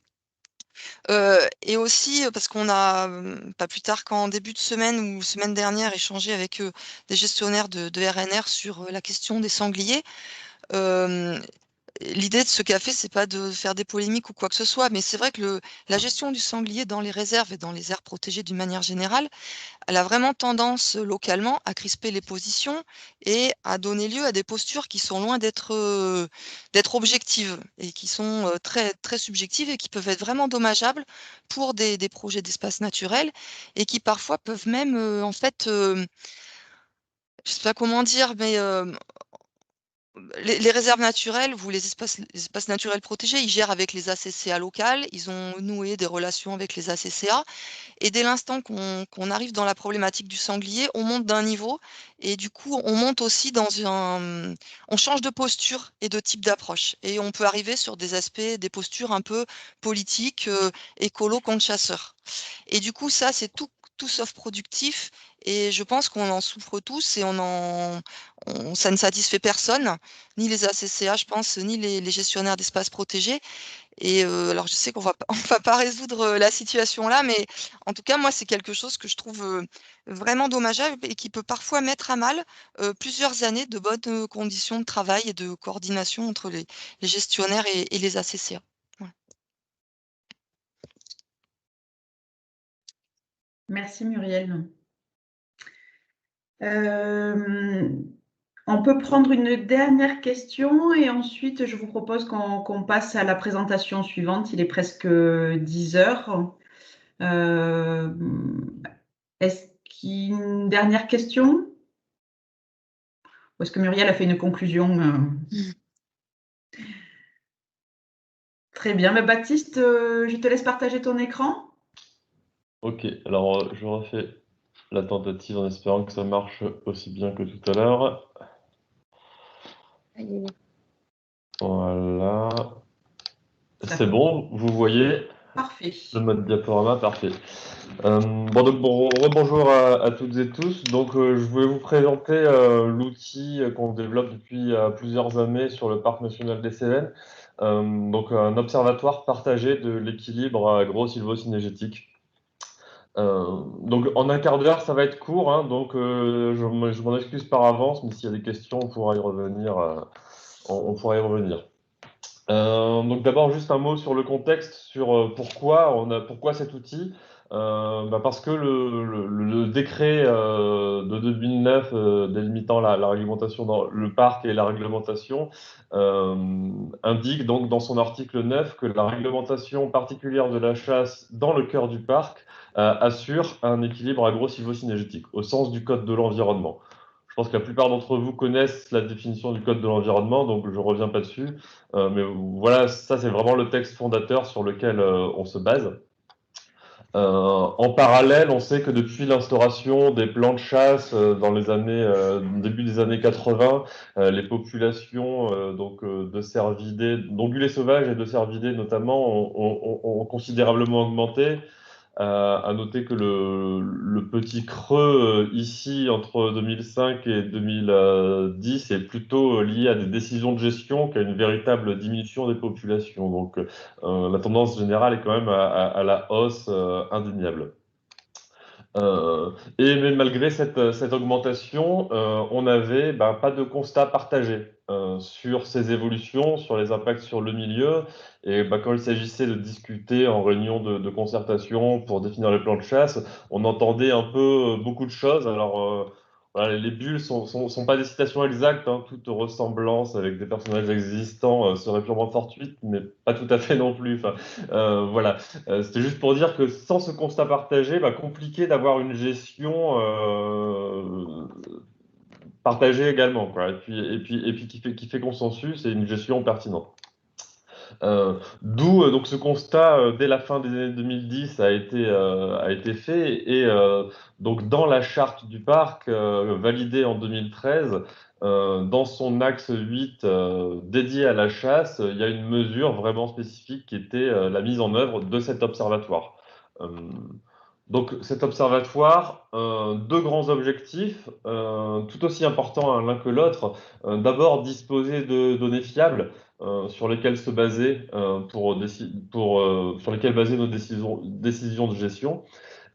Et aussi, parce qu'on a, pas plus tard qu'en début de semaine ou semaine dernière, échangé avec des gestionnaires de RNR sur la question des sangliers. L'idée de ce café, c'est pas de faire des polémiques ou quoi que ce soit, mais c'est vrai que la gestion du sanglier dans les réserves et dans les aires protégées d'une manière générale, elle a vraiment tendance localement à crisper les positions et à donner lieu à des postures qui sont loin d'être objectives et qui sont très, très subjectives et qui peuvent être vraiment dommageables pour des projets d'espace naturel et qui parfois peuvent même en fait je sais pas comment dire, mais les réserves naturelles ou les espaces naturels protégés, ils gèrent avec les ACCA locales. Ils ont noué des relations avec les ACCA. Et dès l'instant qu'on arrive dans la problématique du sanglier, on monte d'un niveau et du coup, on monte aussi on change de posture et de type d'approche. Et on peut arriver sur des aspects, des postures un peu politiques, écolo contre chasseurs. Et du coup, ça, c'est tout sauf productif. Et je pense qu'on en souffre tous et ça ne satisfait personne, ni les ACCA, je pense, ni les gestionnaires d'espaces protégés. Et alors je sais qu'on va on va pas résoudre la situation là, mais en tout cas, moi, c'est quelque chose que je trouve vraiment dommageable et qui peut parfois mettre à mal plusieurs années de bonnes conditions de travail et de coordination entre les gestionnaires et les ACCA. Voilà. Merci Muriel. On peut prendre une dernière question et ensuite je vous propose qu'on passe à la présentation suivante. Il est presque 10 heures. Est-ce qu'il y a une dernière question? Ou est-ce que Muriel a fait une conclusion? Très bien. Mais Baptiste, je te laisse partager ton écran. Ok, alors je refais la tentative en espérant que ça marche aussi bien que tout à l'heure. Voilà. C'est bon, vous voyez Parfait. le mode diaporama, parfait. Rebonjour à toutes et tous. Donc, je voulais vous présenter l'outil qu'on développe depuis plusieurs années sur le Parc national des Cévennes. Donc, un observatoire partagé de l'équilibre agro-sylvo-cynégétique. Donc, en un quart d'heure, ça va être court, hein, donc je m'en excuse par avance, mais s'il y a des questions, on pourra y revenir. On pourra y revenir. Donc d'abord juste un mot sur le contexte, sur pourquoi cet outil. Parce que le décret de 2009 délimitant la réglementation dans le parc et la réglementation indique donc dans son article 9 que la réglementation particulière de la chasse dans le cœur du parc assure un équilibre agro-sylvo-cynégétique au sens du Code de l'environnement. Je pense que la plupart d'entre vous connaissent la définition du Code de l'environnement, donc je ne reviens pas dessus. Mais voilà, ça c'est vraiment le texte fondateur sur lequel on se base. En parallèle, on sait que depuis l'instauration des plans de chasse dans les début des années 80, les populations de cervidés, d'ongulés sauvages et de cervidés notamment, ont considérablement augmenté. À noter que le petit creux ici entre 2005 et 2010 est plutôt lié à des décisions de gestion qu'à une véritable diminution des populations. Donc la tendance générale est quand même à la hausse indéniable. Mais malgré cette augmentation, on n'avait pas de constat partagé sur ces évolutions, sur les impacts sur le milieu. Et quand il s'agissait de discuter en réunion de concertation pour définir les plans de chasse, on entendait un peu beaucoup de choses. Alors, voilà, les bulles sont pas des citations exactes, hein. Toute ressemblance avec des personnages existants serait purement fortuite, mais pas tout à fait non plus. Enfin, voilà. C'était juste pour dire que sans ce constat partagé, compliqué d'avoir une gestion partagée également, quoi. Et puis qui fait consensus et une gestion pertinente. D'où donc ce constat dès la fin des années 2010 a été fait et donc dans la charte du parc validée en 2013, dans son axe 8 dédié à la chasse, il y a une mesure vraiment spécifique qui était la mise en œuvre de cet observatoire. Donc cet observatoire, deux grands objectifs, tout aussi importants l'un que l'autre. D'abord, disposer de données fiables sur lesquelles se baser sur lesquelles baser nos décisions de gestion.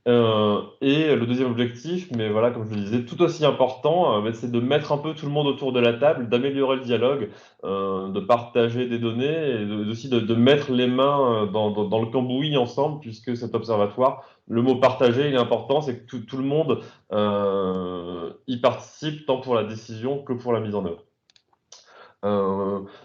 Et le deuxième objectif, mais voilà, comme je le disais, tout aussi important, c'est de mettre un peu tout le monde autour de la table, d'améliorer le dialogue, de partager des données et aussi de mettre les mains dans le cambouis ensemble, puisque cet observatoire, le mot partager, il est important, c'est que tout le monde y participe, tant pour la décision que pour la mise en œuvre.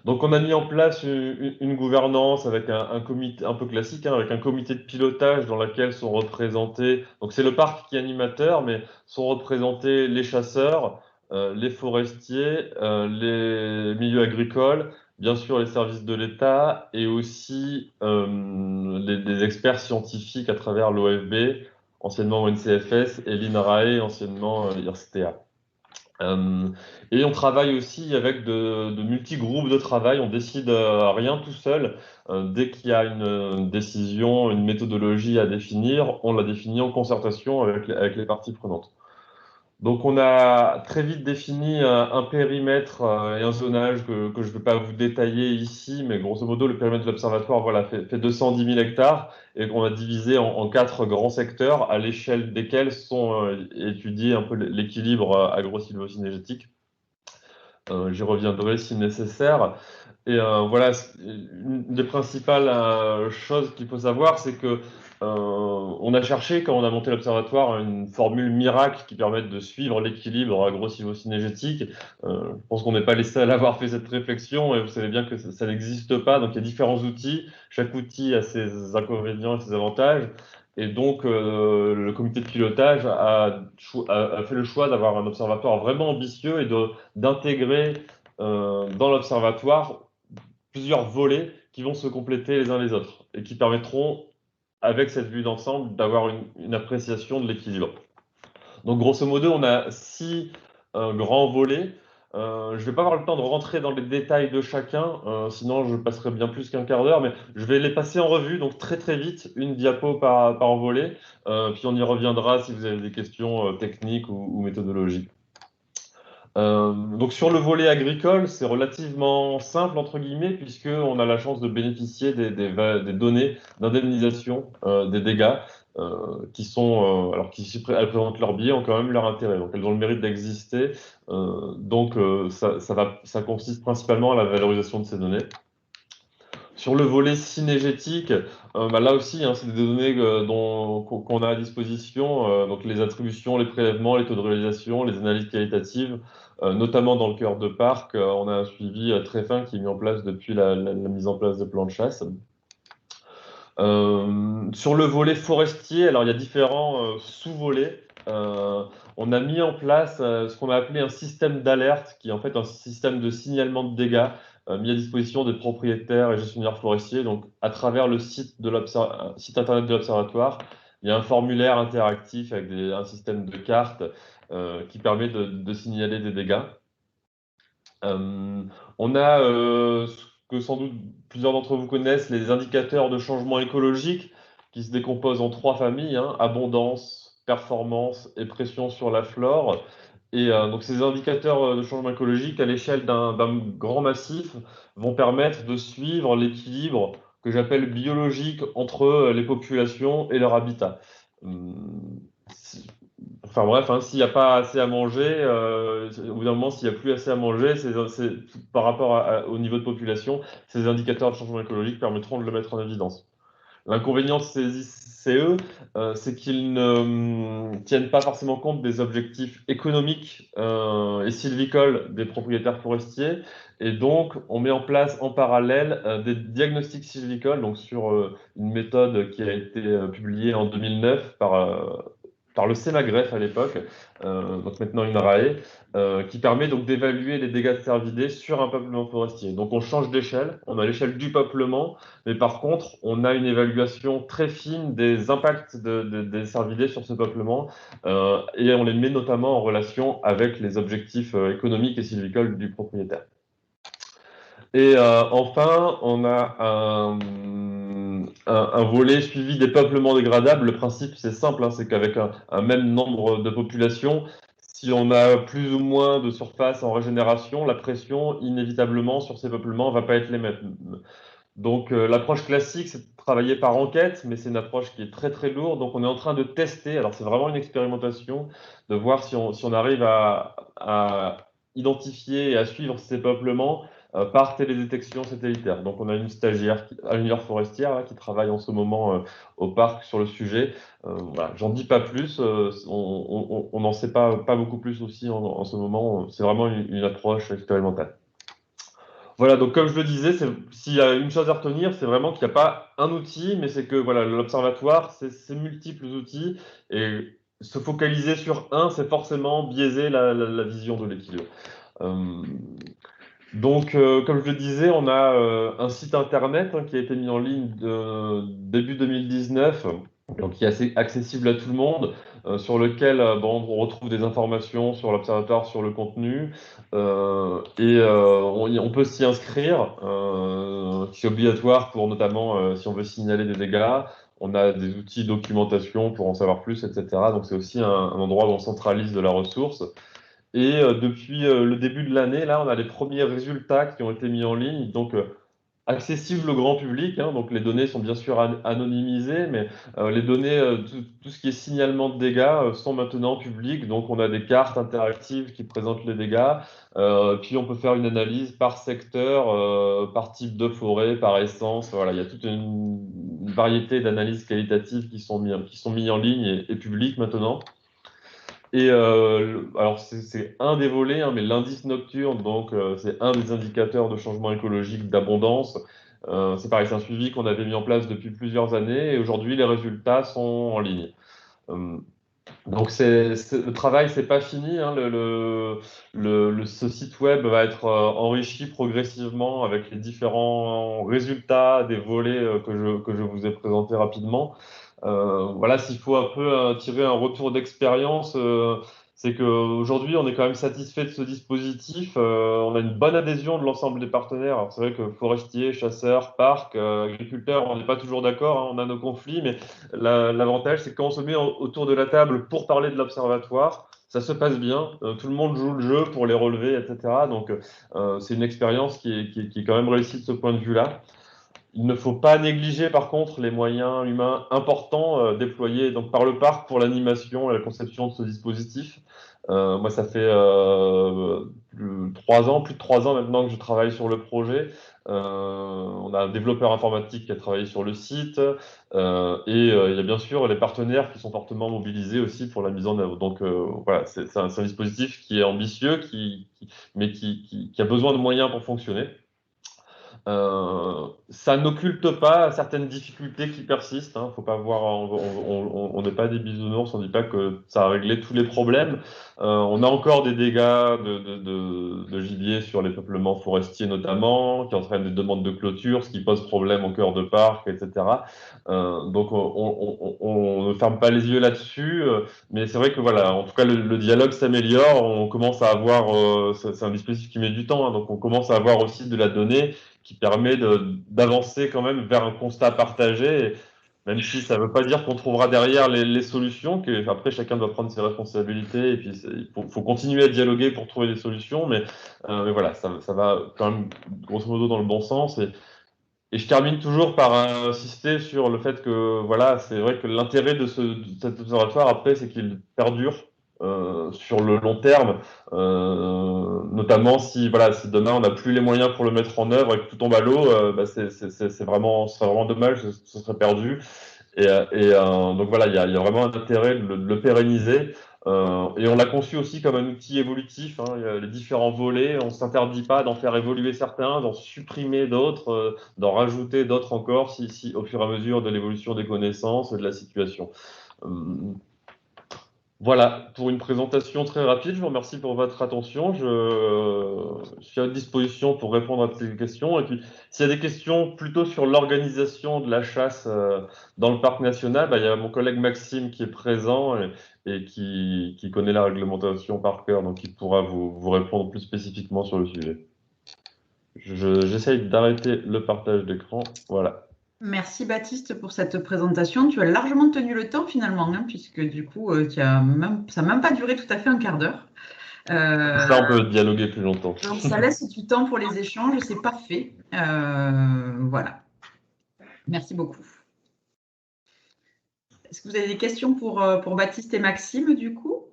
Donc on a mis en place une gouvernance avec un comité un peu classique, hein, avec un comité de pilotage dans lequel sont représentés, donc c'est le parc qui est animateur, mais sont représentés les chasseurs, les forestiers, les milieux agricoles, bien sûr les services de l'État et aussi des experts scientifiques à travers l'OFB, anciennement ONCFS, et l'INRAE, anciennement IRSTEA. Et on travaille aussi avec de multi-groupes de travail. On décide rien tout seul. Dès qu'il y a une décision, une méthodologie à définir, on la définit en concertation avec les parties prenantes. Donc on a très vite défini un périmètre et un zonage que je ne vais pas vous détailler ici, mais grosso modo le périmètre de l'observatoire voilà, fait 210 000 hectares et qu'on a divisé en 4 grands secteurs à l'échelle desquels sont étudiés un peu l'équilibre agro-sylvo-cynégétique. J'y reviendrai si nécessaire. Et voilà, une des principales choses qu'il faut savoir, c'est que on a cherché, quand on a monté l'observatoire, une formule miracle qui permette de suivre l'équilibre agro-sylvo-cynégétique. Je pense qu'on n'est pas les seuls à avoir fait cette réflexion, et vous savez bien que ça n'existe pas. Donc il y a différents outils. Chaque outil a ses inconvénients et ses avantages. Et donc, le comité de pilotage a fait le choix d'avoir un observatoire vraiment ambitieux et d'intégrer dans l'observatoire plusieurs volets qui vont se compléter les uns les autres et qui permettront, avec cette vue d'ensemble, d'avoir une appréciation de l'équilibre. Donc, grosso modo, on a 6 grands volets. Je ne vais pas avoir le temps de rentrer dans les détails de chacun, sinon je passerai bien plus qu'un quart d'heure, mais je vais les passer en revue, donc très très vite, une diapo par volet, puis on y reviendra si vous avez des questions techniques ou méthodologiques. Donc sur le volet agricole, c'est relativement simple entre guillemets puisqu'on a la chance de bénéficier des données d'indemnisation des dégâts qui sont, alors elles présentent leur biais, ont quand même leur intérêt. Donc elles ont le mérite d'exister. Donc ça consiste principalement à la valorisation de ces données. Sur le volet synégétique, là aussi, c'est des données qu'on a à disposition, donc les attributions, les prélèvements, les taux de réalisation, les analyses qualitatives, notamment dans le cœur de parc. On a un suivi très fin qui est mis en place depuis la mise en place des plans de chasse. Sur le volet forestier, alors il y a différents sous-volets. On a mis en place ce qu'on a appelé un système d'alerte, qui est en fait un système de signalement de dégâts mis à disposition des propriétaires et gestionnaires forestiers. Donc, à travers le site internet de l'observatoire, il y a un formulaire interactif avec un système de cartes qui permet de signaler des dégâts. On a ce que sans doute plusieurs d'entre vous connaissent, les indicateurs de changement écologique qui se décomposent en 3 familles, abondance, performance et pression sur la flore. Et donc ces indicateurs de changement écologique à l'échelle d'un grand massif vont permettre de suivre l'équilibre que j'appelle biologique entre les populations et leur habitat. Enfin bref, s'il n'y a pas assez à manger, au bout d'un moment, s'il n'y a plus assez à manger, par rapport au niveau de population, ces indicateurs de changement écologique permettront de le mettre en évidence. L'inconvénient de ces ICE, c'est qu'ils ne tiennent pas forcément compte des objectifs économiques et sylvicoles des propriétaires forestiers. Et donc, on met en place en parallèle des diagnostics sylvicoles, donc sur une méthode qui a été publiée en 2009 par le CEMAGREF à l'époque, donc maintenant INRAE, qui permet donc d'évaluer les dégâts de cervidés sur un peuplement forestier. Donc on change d'échelle, on a l'échelle du peuplement, mais par contre on a une évaluation très fine des impacts des cervidés sur ce peuplement, et on les met notamment en relation avec les objectifs économiques et sylvicoles du propriétaire. Et enfin, on a un volet suivi des peuplements dégradables. Le principe, c'est simple, c'est qu'avec un même nombre de populations, si on a plus ou moins de surface en régénération, la pression, inévitablement, sur ces peuplements ne va pas être les mêmes. Donc, l'approche classique, c'est de travailler par enquête, mais c'est une approche qui est très, très lourde. Donc, on est en train de tester, alors c'est vraiment une expérimentation, de voir si on arrive à identifier et à suivre ces peuplements par télédétection satellitaire. Donc, on a une stagiaire, ingénieure forestière, qui travaille en ce moment au parc sur le sujet. Voilà, j'en dis pas plus, on n'en sait pas beaucoup plus aussi en ce moment. C'est vraiment une approche expérimentale. Voilà, donc comme je le disais, s'il y a une chose à retenir, c'est vraiment qu'il n'y a pas un outil, mais c'est que voilà, l'observatoire, c'est multiples outils, et se focaliser sur un, c'est forcément biaiser la vision de l'équilibre. Donc, comme je le disais, on a un site internet qui a été mis en ligne début 2019, donc qui est assez accessible à tout le monde, sur lequel on retrouve des informations sur l'observatoire, sur le contenu, on peut s'y inscrire, c'est obligatoire pour notamment si on veut signaler des dégâts. On a des outils de documentation pour en savoir plus, etc. Donc c'est aussi un endroit où on centralise de la ressource. Et depuis le début de l'année, là, on a les premiers résultats qui ont été mis en ligne, donc accessibles au grand public. Donc les données sont bien sûr anonymisées, mais les données, tout ce qui est signalement de dégâts sont maintenant publics. Donc on a des cartes interactives qui présentent les dégâts. Puis on peut faire une analyse par secteur, par type de forêt, par essence. Voilà, il y a toute une variété d'analyses qualitatives qui sont mis en ligne et publiques maintenant. Et alors, c'est un des volets, mais l'indice nocturne, donc c'est un des indicateurs de changement écologique d'abondance. C'est pareil, c'est un suivi qu'on avait mis en place depuis plusieurs années et aujourd'hui, les résultats sont en ligne. Donc, le travail, c'est pas fini. Ce site web va être enrichi progressivement avec les différents résultats des volets que je vous ai présentés rapidement. Voilà, s'il faut un peu tirer un retour d'expérience, c'est qu'aujourd'hui, on est quand même satisfait de ce dispositif. On a une bonne adhésion de l'ensemble des partenaires. Alors, c'est vrai que forestiers, chasseurs, parcs, agriculteurs, on n'est pas toujours d'accord, on a nos conflits, mais l'avantage, c'est que quand on se met autour de la table pour parler de l'observatoire, ça se passe bien. Tout le monde joue le jeu pour les relever, etc. Donc, c'est une expérience qui est quand même réussie de ce point de vue-là. Il ne faut pas négliger par contre les moyens humains importants déployés donc, par le parc pour l'animation et la conception de ce dispositif. Moi, ça fait plus de 3 ans maintenant que je travaille sur le projet. On a un développeur informatique qui a travaillé sur le site il y a bien sûr les partenaires qui sont fortement mobilisés aussi pour la mise en œuvre. Donc voilà, c'est un dispositif qui est ambitieux, mais qui a besoin de moyens pour fonctionner. Ça n'occulte pas certaines difficultés qui persistent. Faut pas voir, on n'est pas des bisounours, on ne dit pas que ça a réglé tous les problèmes. On a encore des dégâts de gibier sur les peuplements forestiers notamment, qui entraînent des demandes de clôture, ce qui pose problème au cœur de parc, etc. Donc on ne ferme pas les yeux là-dessus, mais c'est vrai que voilà, en tout cas le dialogue s'améliore. On commence à avoir, c'est un dispositif qui met du temps, donc on commence à avoir aussi de la donnée qui permet d'avancer quand même vers un constat partagé, même si ça ne veut pas dire qu'on trouvera derrière les solutions, qu'après chacun doit prendre ses responsabilités, et puis il faut continuer à dialoguer pour trouver des solutions, mais voilà, ça va quand même grosso modo dans le bon sens. Et je termine toujours par insister sur le fait que voilà, c'est vrai que l'intérêt de cet observatoire après, c'est qu'il perdure sur le long terme, notamment si demain on n'a plus les moyens pour le mettre en œuvre et que tout tombe à l'eau, ce serait vraiment dommage, ce serait perdu. Donc voilà, il y a vraiment un intérêt de le pérenniser. Et on l'a conçu aussi comme un outil évolutif. Il y a les différents volets, on ne s'interdit pas d'en faire évoluer certains, d'en supprimer d'autres, d'en rajouter d'autres encore si au fur et à mesure de l'évolution des connaissances et de la situation. Voilà, pour une présentation très rapide, je vous remercie pour votre attention. Je suis à votre disposition pour répondre à ces questions. Et puis, s'il y a des questions plutôt sur l'organisation de la chasse dans le parc national, il y a mon collègue Maxime qui est présent et qui connaît la réglementation par cœur, donc il pourra vous répondre plus spécifiquement sur le sujet. J'essaye d'arrêter le partage d'écran. Voilà. Merci Baptiste pour cette présentation. Tu as largement tenu le temps finalement, puisque du coup, ça n'a même pas duré tout à fait un quart d'heure. Ça, on peut dialoguer plus longtemps. Donc, ça laisse du temps pour les échanges, c'est parfait. Voilà. Merci beaucoup. Est-ce que vous avez des questions pour Baptiste et Maxime, du coup?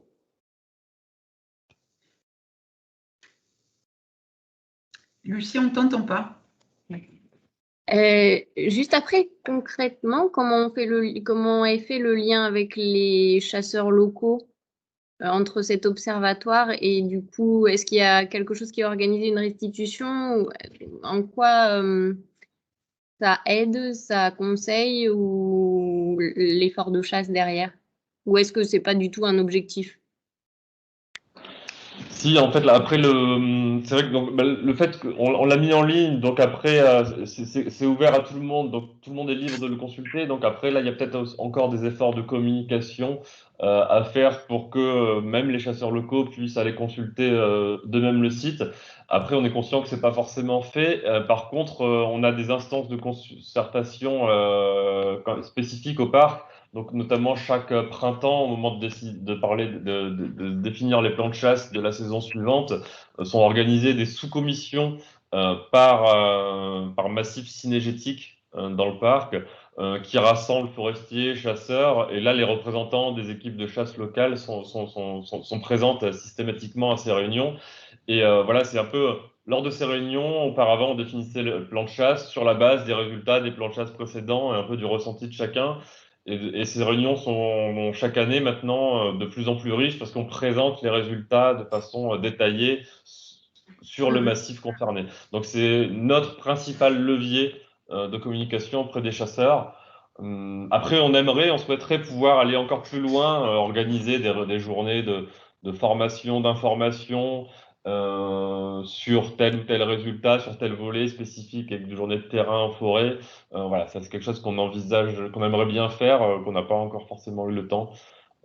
Lucie, on ne t'entend pas. Juste après, concrètement, comment est fait le lien avec les chasseurs locaux entre cet observatoire et du coup, est-ce qu'il y a quelque chose qui a organisé une restitution? En quoi ça aide, ça conseille ou l'effort de chasse derrière? Ou est-ce que c'est pas du tout un objectif? Si, en fait, là, après, c'est vrai que donc, le fait qu'on l'a mis en ligne, donc après, c'est ouvert à tout le monde, donc tout le monde est libre de le consulter. Donc après, là, il y a peut-être encore des efforts de communication à faire pour que même les chasseurs locaux puissent aller consulter de même le site. Après, on est conscient que c'est pas forcément fait. Par contre, on a des instances de concertation spécifiques au parc. Donc, notamment chaque printemps, au moment de parler, de définir les plans de chasse de la saison suivante, sont organisées des sous-commissions par massif cinégétique dans le parc, qui rassemblent forestiers, chasseurs. Et là, les représentants des équipes de chasse locales sont présentes systématiquement à ces réunions. Et voilà, c'est un peu lors de ces réunions, auparavant, on définissait le plan de chasse sur la base des résultats des plans de chasse précédents et un peu du ressenti de chacun. Et ces réunions sont chaque année maintenant de plus en plus riches parce qu'on présente les résultats de façon détaillée sur le massif concerné. Donc c'est notre principal levier de communication auprès des chasseurs. Après, on souhaiterait pouvoir aller encore plus loin, organiser des journées de formation, d'information sur tel ou tel résultat, sur tel volet spécifique avec des journées de terrain en forêt. Voilà, ça c'est quelque chose qu'on envisage, qu'on aimerait bien faire, qu'on n'a pas encore forcément eu le temps.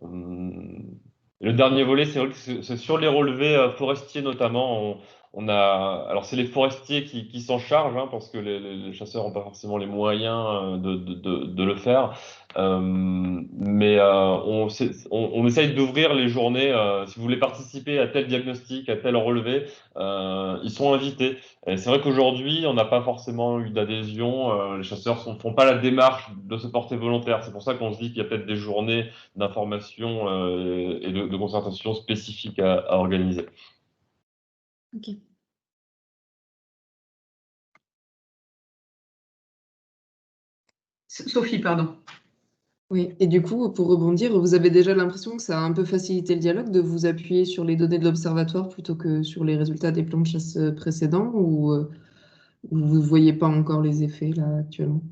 Le dernier volet, c'est vrai que c'est sur les relevés forestiers notamment. Alors c'est les forestiers qui s'en chargent, hein, parce que les chasseurs n'ont pas forcément les moyens de le faire. Mais on essaye d'ouvrir les journées. Si vous voulez participer à tel diagnostic, à tel relevé, ils sont invités. Et c'est vrai qu'aujourd'hui, on n'a pas forcément eu d'adhésion. Les chasseurs font pas la démarche de se porter volontaire. C'est pour ça qu'on se dit qu'il y a peut-être des journées d'information et de concertation spécifiques à organiser. Ok. Sophie, pardon. Oui, et du coup, pour rebondir, vous avez déjà l'impression que ça a un peu facilité le dialogue de vous appuyer sur les données de l'observatoire plutôt que sur les résultats des plans de chasse précédents, ou vous ne voyez pas encore les effets là actuellement?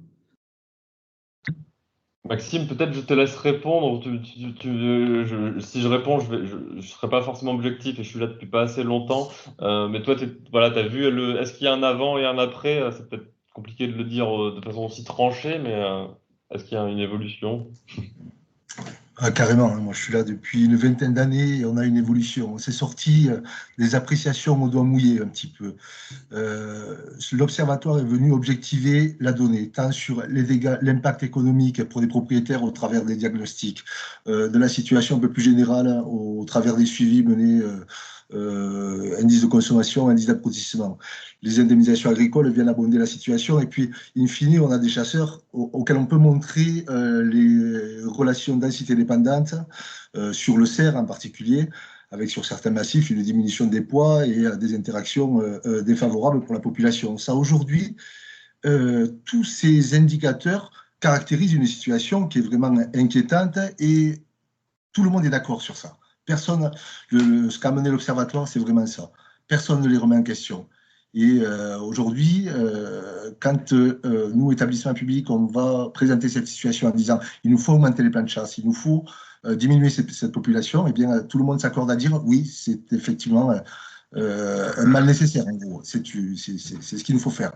Maxime, peut-être je te laisse répondre. Si je réponds, je serai pas forcément objectif et je suis là depuis pas assez longtemps. Mais toi, voilà, t'as vu est-ce qu'il y a un avant et un après? C'est peut-être compliqué de le dire de façon aussi tranchée, mais est-ce qu'il y a une évolution? Ah, carrément, hein. Moi je suis là depuis une vingtaine d'années et on a une évolution. On s'est sorti des appréciations au doigt mouillé un petit peu. L'Observatoire est venu objectiver la donnée, tant sur les dégâts, l'impact économique pour les propriétaires au travers des diagnostics, de la situation un peu plus générale au travers des suivis menés, indice de consommation, indice d'applaudissement. Les indemnisations agricoles viennent abonder la situation et puis, in fine, on a des chasseurs auxquels on peut montrer les relations densité dépendante sur le cerf en particulier, avec sur certains massifs une diminution des poids et des interactions défavorables pour la population. Ça, aujourd'hui, tous ces indicateurs caractérisent une situation qui est vraiment inquiétante et tout le monde est d'accord sur ça. Personne, ce qu'a mené l'Observatoire, c'est vraiment ça. Personne ne les remet en question. Et aujourd'hui, quand nous, établissements publics, on va présenter cette situation en disant il nous faut augmenter les plans de chasse, il nous faut diminuer cette population, eh bien, tout le monde s'accorde à dire oui, c'est effectivement un mal nécessaire, en gros. C'est ce qu'il nous faut faire.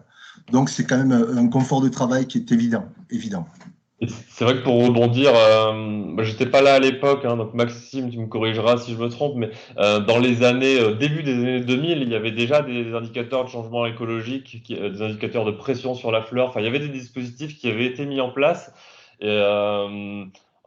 Donc, c'est quand même un confort de travail qui est évident. C'est vrai que pour rebondir, j'étais pas là à l'époque, hein, donc Maxime, tu me corrigeras si je me trompe, mais dans les années, début des années 2000, il y avait déjà des indicateurs de changement écologique, des indicateurs de pression sur la flore. Enfin, il y avait des dispositifs qui avaient été mis en place. Et,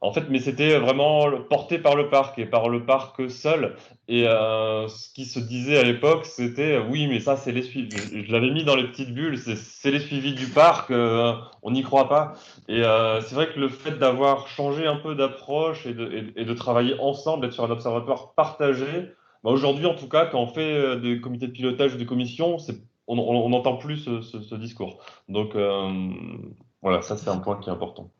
en fait, mais c'était vraiment porté par le parc et par le parc seul. Et ce qui se disait à l'époque, c'était oui, mais ça, c'est les suivis. Je l'avais mis dans les petites bulles, c'est les suivis du parc, on n'y croit pas. Et c'est vrai que le fait d'avoir changé un peu d'approche et de travailler ensemble, d'être sur un observatoire partagé, bah aujourd'hui en tout cas, quand on fait des comités de pilotage ou des commissions, on n'entend plus ce discours. Donc voilà, ça c'est un point qui est important.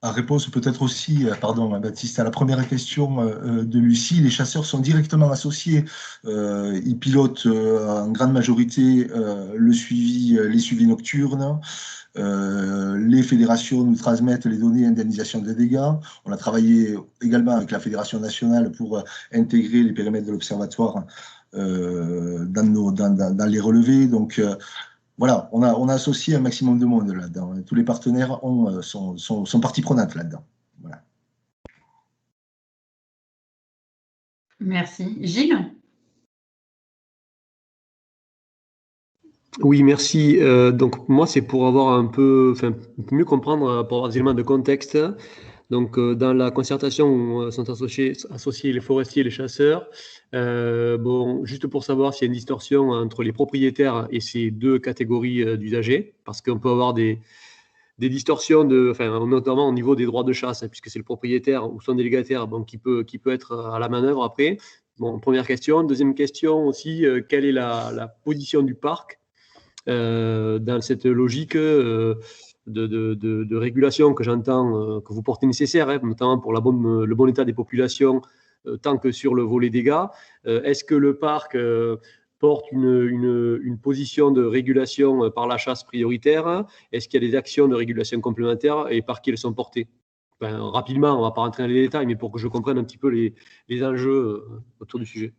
En réponse peut-être aussi, pardon Baptiste, à la première question de Lucie, les chasseurs sont directement associés. Ils pilotent en grande majorité les suivis nocturnes. Les fédérations nous transmettent les données indemnisation des dégâts. On a travaillé également avec la Fédération nationale pour intégrer les périmètres de l'Observatoire dans les relevés. Donc, voilà, on a associé un maximum de monde là-dedans. Tous les partenaires sont partie prenante là-dedans. Voilà. Merci. Gilles? Oui, merci. Donc moi, c'est pour avoir mieux comprendre, pour avoir des éléments de contexte. Donc dans la concertation où sont associés les forestiers et les chasseurs. Bon, juste pour savoir s'il y a une distorsion entre les propriétaires et ces deux catégories d'usagers, parce qu'on peut avoir des distorsions notamment au niveau des droits de chasse, puisque c'est le propriétaire ou son délégataire qui peut être à la manœuvre après. Bon, première question. Deuxième question aussi, quelle est la position du parc dans cette logique de régulation que j'entends que vous portez nécessaire, notamment pour le bon état des populations, tant que sur le volet dégâts. Est-ce que le parc porte une position de régulation par la chasse prioritaire? Est-ce qu'il y a des actions de régulation complémentaires et par qui elles sont portées? Rapidement, on ne va pas rentrer dans les détails, mais pour que je comprenne un petit peu les enjeux autour du sujet.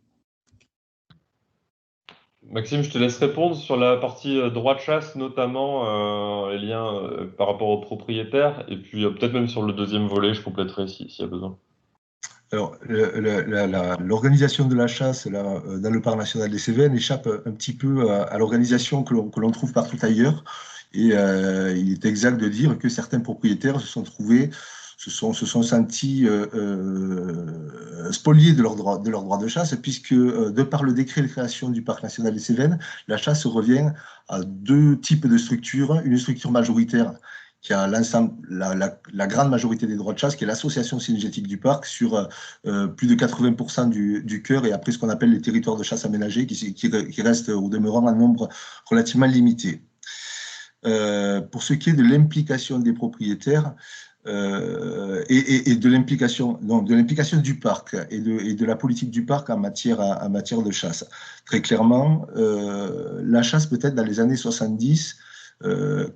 Maxime, je te laisse répondre sur la partie droit de chasse, notamment les liens par rapport aux propriétaires, et puis peut-être même sur le deuxième volet, je compléterai s'il y a besoin. Alors, l'organisation de la chasse dans le parc national des Cévennes échappe un petit peu à l'organisation que l'on trouve partout ailleurs. Et il est exact de dire que certains propriétaires se sont sentis spoliés de leur droit de chasse, puisque de par le décret de création du parc national des Cévennes, la chasse revient à deux types de structures. Une structure majoritaire qui a la grande majorité des droits de chasse, qui est l'association cynégétique du parc, sur plus de 80% du cœur, et après ce qu'on appelle les territoires de chasse aménagés, qui restent au demeurant un nombre relativement limité. Pour ce qui est de l'implication des propriétaires et de l'implication du parc et de la politique du parc en matière de chasse. Très clairement, la chasse peut-être dans les années 70,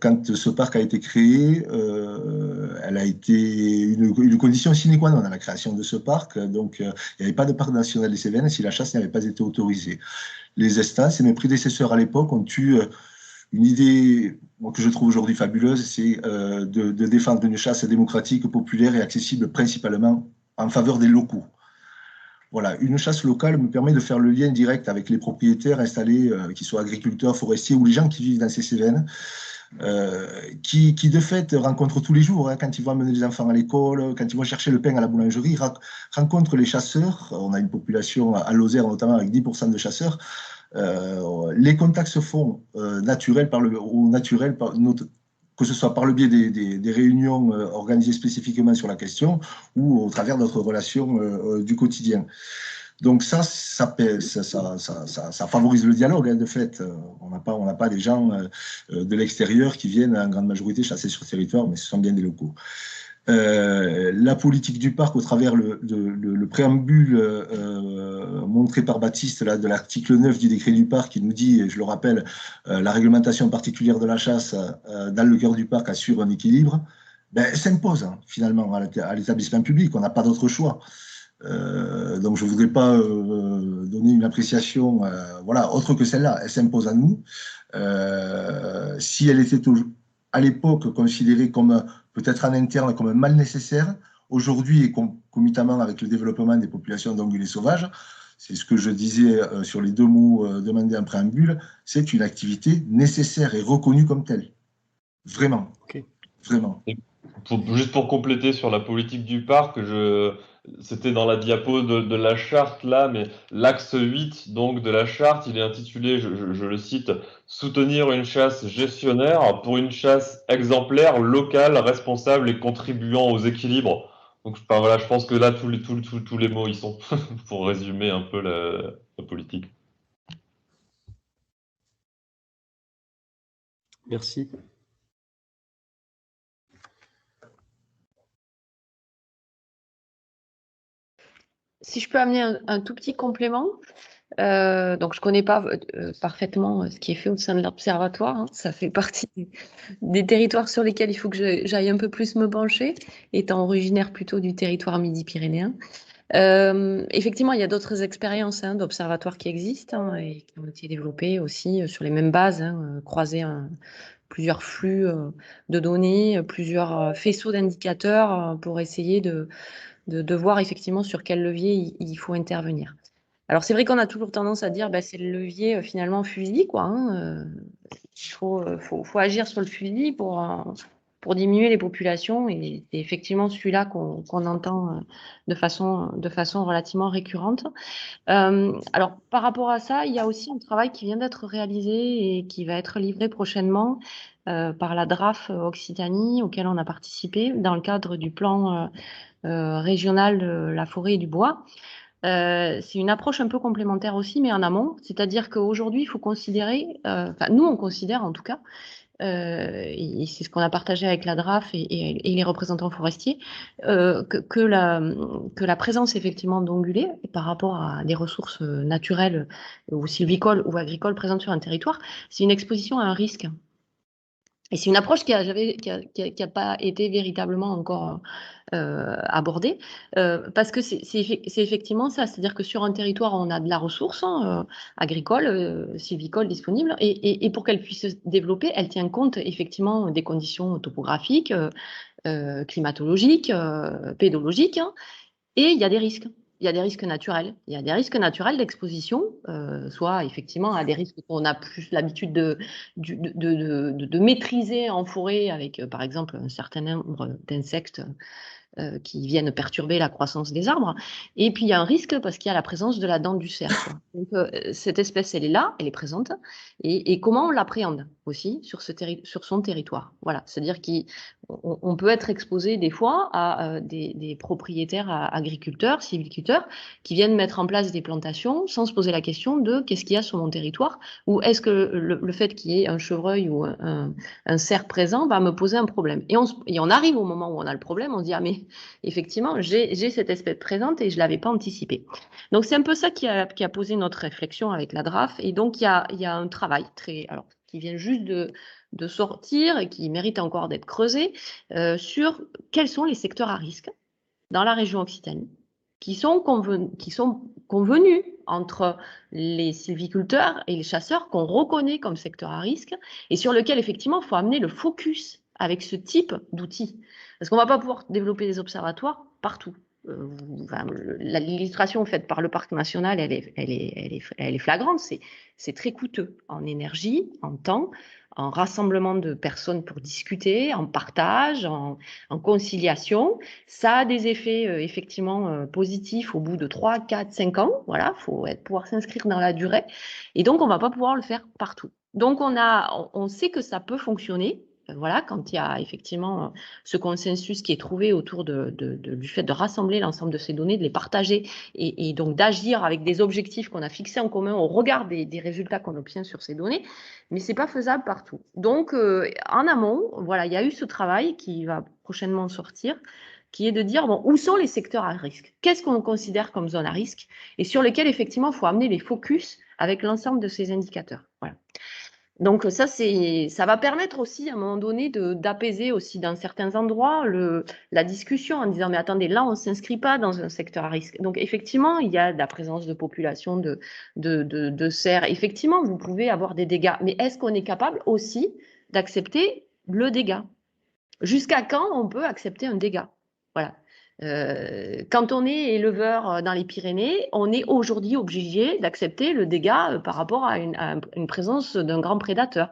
quand ce parc a été créé, elle a été une condition sine qua non à la création de ce parc. Donc, il n'y avait pas de parc national des Cévennes si la chasse n'avait pas été autorisée. Les instances et mes prédécesseurs à l'époque ont eu une idée que je trouve aujourd'hui fabuleuse, c'est de défendre une chasse démocratique, populaire et accessible principalement en faveur des locaux. Voilà, une chasse locale me permet de faire le lien direct avec les propriétaires installés, qu'ils soient agriculteurs, forestiers ou les gens qui vivent dans ces Cévennes, qui de fait rencontrent tous les jours, quand ils vont amener les enfants à l'école, quand ils vont chercher le pain à la boulangerie, ils rencontrent les chasseurs. On a une population à Lozère notamment avec 10% de chasseurs. Les contacts se font naturels que ce soit par le biais des réunions organisées spécifiquement sur la question ou au travers d'autres relations du quotidien. Donc ça favorise le dialogue, de fait. On n'a pas des gens de l'extérieur qui viennent en grande majorité chasser sur le territoire, mais ce sont bien des locaux. La politique du parc au travers le préambule montré par Baptiste là, de l'article 9 du décret du parc qui nous dit, et je le rappelle, la réglementation particulière de la chasse dans le cœur du parc assure un équilibre, s'impose finalement à l'établissement public. On n'a pas d'autre choix. Donc je ne voudrais pas donner une appréciation autre que celle-là. Elle s'impose à nous. Si elle était à l'époque considérée comme peut-être en interne comme un mal nécessaire, aujourd'hui et concomitamment avec le développement des populations d'ongulés sauvages, c'est ce que je disais sur les deux mots demandés en préambule, c'est une activité nécessaire et reconnue comme telle. Vraiment. Okay. Vraiment. Juste pour compléter sur la politique du parc, c'était dans la diapo de la charte là, mais l'axe 8 donc, de la charte, il est intitulé, je le cite, « Soutenir une chasse gestionnaire pour une chasse exemplaire, locale, responsable et contribuant aux équilibres ». Donc voilà, je pense que là, tous les mots y sont, pour résumer un peu la politique. Merci. Si je peux amener un tout petit complément, donc je ne connais pas parfaitement ce qui est fait au sein de l'Observatoire, hein. Ça fait partie des territoires sur lesquels il faut que j'aille un peu plus me pencher, étant originaire plutôt du territoire midi-pyrénéen. Effectivement, il y a d'autres expériences d'observatoires qui existent et qui ont été développées aussi sur les mêmes bases, croiser plusieurs flux de données, plusieurs faisceaux d'indicateurs pour essayer de voir effectivement sur quel levier il faut intervenir. Alors, c'est vrai qu'on a toujours tendance à dire c'est le levier finalement fusil, quoi. Il faut agir sur le fusil pour diminuer les populations. Et c'est effectivement celui-là qu'on entend de façon relativement récurrente. Alors, par rapport à ça, il y a aussi un travail qui vient d'être réalisé et qui va être livré prochainement par la DRAF Occitanie, auquel on a participé dans le cadre du plan régional de la forêt et du bois. C'est une approche un peu complémentaire aussi, mais en amont. C'est-à-dire qu'aujourd'hui, il faut considérer, nous, on considère en tout cas, et c'est ce qu'on a partagé avec la DRAF et les représentants forestiers, que la présence effectivement d'ongulés par rapport à des ressources naturelles ou sylvicoles ou agricoles présentes sur un territoire, c'est une exposition à un risque. Et c'est une approche qui n'a pas été véritablement encore abordée, parce que c'est effectivement ça, c'est-à-dire que sur un territoire, on a de la ressource agricole, sylvicole disponible, et pour qu'elle puisse se développer, elle tient compte effectivement des conditions topographiques, climatologiques, pédologiques, et il y a des risques. Il y a des risques naturels. Il y a des risques naturels d'exposition, soit effectivement à des risques qu'on a plus l'habitude de maîtriser en forêt avec, par exemple, un certain nombre d'insectes qui viennent perturber la croissance des arbres. Et puis, il y a un risque parce qu'il y a la présence de la dent du cerf. Donc, cette espèce, elle est là, elle est présente. Et comment on l'appréhende aussi sur son territoire. Voilà, c'est-à-dire qu'on peut être exposé des fois à des propriétaires agriculteurs, sylviculteurs, qui viennent mettre en place des plantations sans se poser la question de qu'est-ce qu'il y a sur mon territoire, ou est-ce que le fait qu'il y ait un chevreuil ou un cerf présent va me poser un problème. Et on arrive au moment où on a le problème, on se dit, ah mais effectivement, j'ai cette espèce présente et je ne l'avais pas anticipé. Donc, c'est un peu ça qui a posé notre réflexion avec la DRAF. Et donc, il y a un travail qui vient juste de sortir et qui mérite encore d'être creusé sur quels sont les secteurs à risque dans la région Occitanie qui sont convenus entre les sylviculteurs et les chasseurs qu'on reconnaît comme secteurs à risque et sur lequel, effectivement, il faut amener le focus avec ce type d'outils. Parce qu'on ne va pas pouvoir développer des observatoires partout. L'illustration faite par le parc national, elle est flagrante. C'est très coûteux en énergie, en temps, en rassemblement de personnes pour discuter, en partage, en conciliation. Ça a des effets effectivement positifs au bout de 3, 4, 5 ans. Voilà, il faut pouvoir s'inscrire dans la durée. Et donc, on ne va pas pouvoir le faire partout. Donc, on sait que ça peut fonctionner. Voilà, quand il y a effectivement ce consensus qui est trouvé autour du fait de rassembler l'ensemble de ces données, de les partager et donc d'agir avec des objectifs qu'on a fixés en commun au regard des résultats qu'on obtient sur ces données, mais ce n'est pas faisable partout. Donc, en amont, voilà, il y a eu ce travail qui va prochainement sortir, qui est de dire, bon, où sont les secteurs à risque? Qu'est-ce qu'on considère comme zone à risque? Et sur lesquels, effectivement, il faut amener les focus avec l'ensemble de ces indicateurs. Voilà. Donc ça va permettre aussi à un moment donné d'apaiser aussi dans certains endroits la discussion en disant mais attendez, là on ne s'inscrit pas dans un secteur à risque. Donc effectivement il y a de la présence de population de cerfs. Effectivement vous pouvez avoir des dégâts, mais est-ce qu'on est capable aussi d'accepter le dégât? Jusqu'à quand on peut accepter un dégât? Voilà. Quand on est éleveur dans les Pyrénées, on est aujourd'hui obligé d'accepter le dégât par rapport à une présence d'un grand prédateur.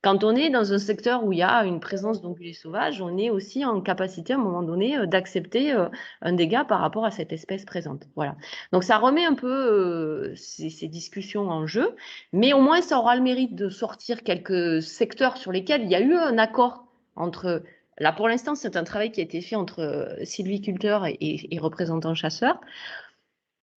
Quand on est dans un secteur où il y a une présence d'ongulés sauvages, on est aussi en capacité à un moment donné d'accepter un dégât par rapport à cette espèce présente. Voilà. Donc ça remet un peu ces discussions en jeu, mais au moins ça aura le mérite de sortir quelques secteurs sur lesquels il y a eu un accord entre... Là, pour l'instant, c'est un travail qui a été fait entre sylviculteurs et représentants chasseurs.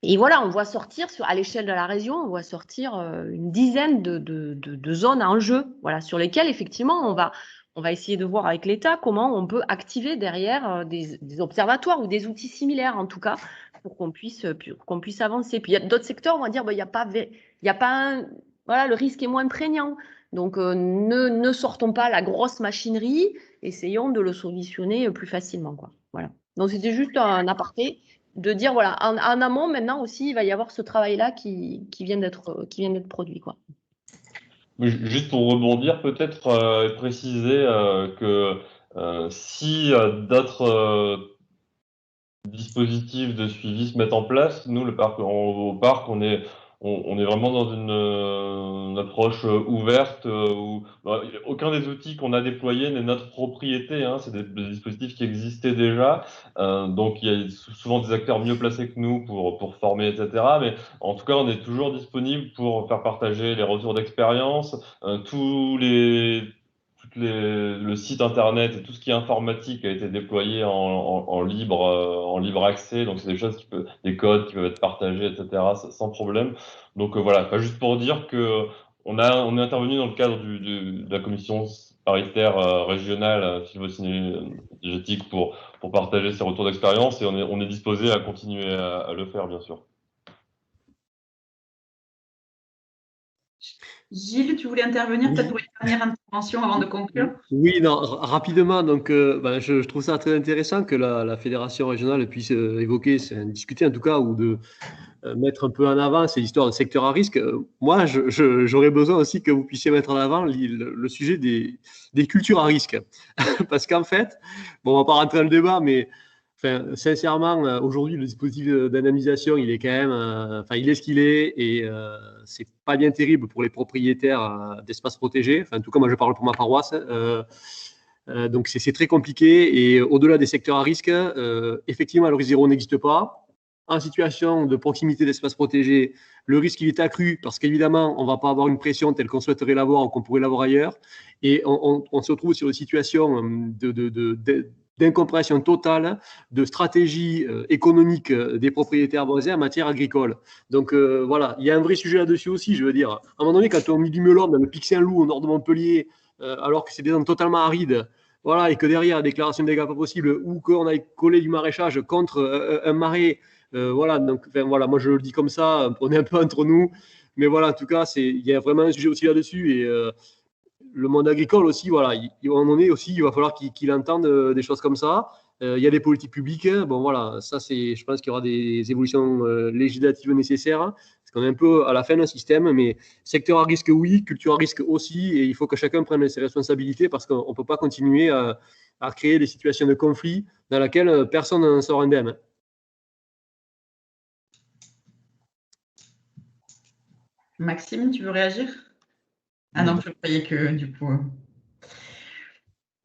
Et voilà, on voit sortir, à l'échelle de la région, on voit sortir une dizaine de zones en jeu, voilà, sur lesquelles, effectivement, on va essayer de voir avec l'État comment on peut activer derrière des observatoires ou des outils similaires, en tout cas, pour qu'on puisse avancer. Puis il y a d'autres secteurs, on va dire, il n'y a pas voilà, le risque est moins prégnant. Donc, ne sortons pas la grosse machinerie, essayons de le solutionner plus facilement, quoi. Voilà. Donc, c'était juste un aparté de dire, voilà, en amont, maintenant aussi, il va y avoir ce travail-là qui vient d'être produit, quoi. Juste pour rebondir, peut-être préciser que si d'autres dispositifs de suivi se mettent en place, nous, au parc, on est vraiment dans une approche ouverte où aucun des outils qu'on a déployés n'est notre propriété, hein, c'est des dispositifs qui existaient déjà, donc il y a souvent des acteurs mieux placés que nous pour former, etc. Mais en tout cas, on est toujours disponible pour faire partager les retours d'expérience, le site internet et tout ce qui est informatique a été déployé en libre accès, donc c'est des choses des codes qui peuvent être partagés, etc. sans problème. Donc voilà, enfin, juste pour dire que on est intervenu dans le cadre de la commission paritaire régionale sylvo-cynégétique pour partager ces retours d'expérience et on est disposé à continuer à le faire, bien sûr. Gilles, tu voulais intervenir peut-être pour une dernière intervention avant de conclure? Oui, non, rapidement. Donc, je trouve ça très intéressant que la fédération régionale puisse évoquer, discuter en tout cas, ou de mettre un peu en avant ces histoires de secteurs à risque. Moi, j'aurais besoin aussi que vous puissiez mettre en avant le sujet des cultures à risque. Parce qu'en fait, bon, on ne va pas rentrer dans le débat, mais enfin, sincèrement, aujourd'hui, le dispositif d'indemnisation, il est quand même, il est ce qu'il est, et c'est pas bien terrible pour les propriétaires d'espaces protégés. Enfin, en tout cas, moi, je parle pour ma paroisse. Donc, c'est très compliqué. Et au-delà des secteurs à risque, effectivement, le risque zéro n'existe pas. En situation de proximité d'espaces protégés, le risque il est accru parce qu'évidemment, on ne va pas avoir une pression telle qu'on souhaiterait l'avoir ou qu'on pourrait l'avoir ailleurs. Et on se retrouve sur une situation d'incompréhension totale de stratégie économique des propriétaires voisins en matière agricole. Donc voilà, il y a un vrai sujet là-dessus aussi, je veux dire. À un moment donné, quand on met du melon dans le Pic Saint-Loup au nord de Montpellier, alors que c'est des zones totalement arides, voilà, et que derrière, la déclaration de dégâts pas possible, ou qu'on a collé du maraîchage contre un marais, voilà, donc voilà, moi je le dis comme ça, on est un peu entre nous, mais voilà, en tout cas, il y a vraiment un sujet aussi là-dessus, et le monde agricole aussi, voilà, il va falloir qu'il entende des choses comme ça. Il y a des politiques publiques, bon voilà, ça c'est, je pense qu'il y aura des évolutions législatives nécessaires, parce qu'on est un peu à la fin d'un système, mais secteur à risque oui, culture à risque aussi, et il faut que chacun prenne ses responsabilités, parce qu'on ne peut pas continuer à créer des situations de conflit dans lesquelles personne n'en sort indemne. Maxime, tu veux réagir? Ah non, je croyais que du coup...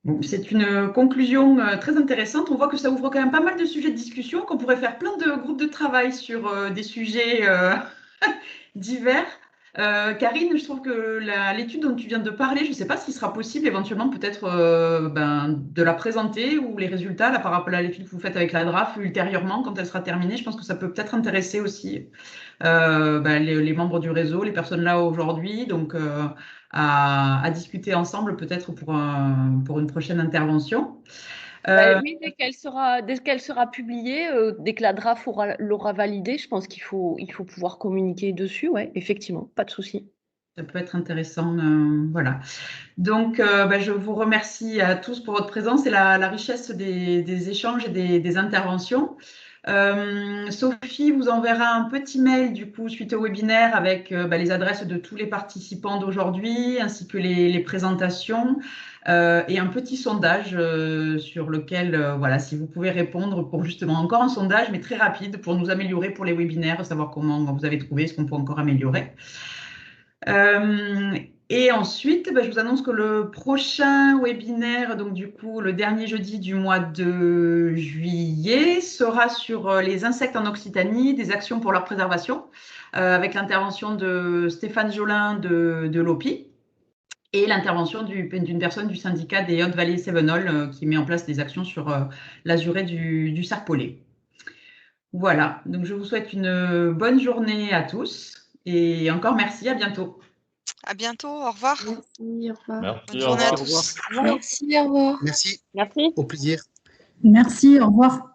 Bon, c'est une conclusion très intéressante. On voit que ça ouvre quand même pas mal de sujets de discussion, qu'on pourrait faire plein de groupes de travail sur des sujets divers. Karine, je trouve que l'étude dont tu viens de parler, je ne sais pas s'il sera possible éventuellement peut-être de la présenter ou les résultats là, par rapport à l'étude que vous faites avec la DRAF ultérieurement quand elle sera terminée. Je pense que ça peut peut-être intéresser aussi les membres du réseau, les personnes là aujourd'hui, donc à discuter ensemble peut-être pour une prochaine intervention. Oui, dès qu'elle sera publiée, dès que la DRAF l'aura validée, je pense qu'il faut pouvoir communiquer dessus, ouais, effectivement, pas de souci. Ça peut être intéressant, voilà. Donc, je vous remercie à tous pour votre présence et la richesse des échanges et des interventions. Sophie vous enverra un petit mail du coup suite au webinaire avec les adresses de tous les participants d'aujourd'hui ainsi que les présentations et un petit sondage sur lequel voilà, si vous pouvez répondre pour justement encore un sondage mais très rapide pour nous améliorer pour les webinaires, savoir comment vous avez trouvé, ce qu'on peut encore améliorer. Et ensuite, je vous annonce que le prochain webinaire, donc du coup le dernier jeudi du mois de juillet, sera sur les insectes en Occitanie, des actions pour leur préservation, avec l'intervention de Stéphane Jolin de l'OPI et l'intervention d'une personne du syndicat des Hautes-Vallées Cévenol qui met en place des actions sur l'azurée du serpolet. Voilà, donc je vous souhaite une bonne journée à tous. Et encore merci, à bientôt. À bientôt, au revoir. Merci, au revoir. Merci, Bonne journée à au tous. Merci, au revoir. Merci. Merci. Au plaisir. Merci, au revoir.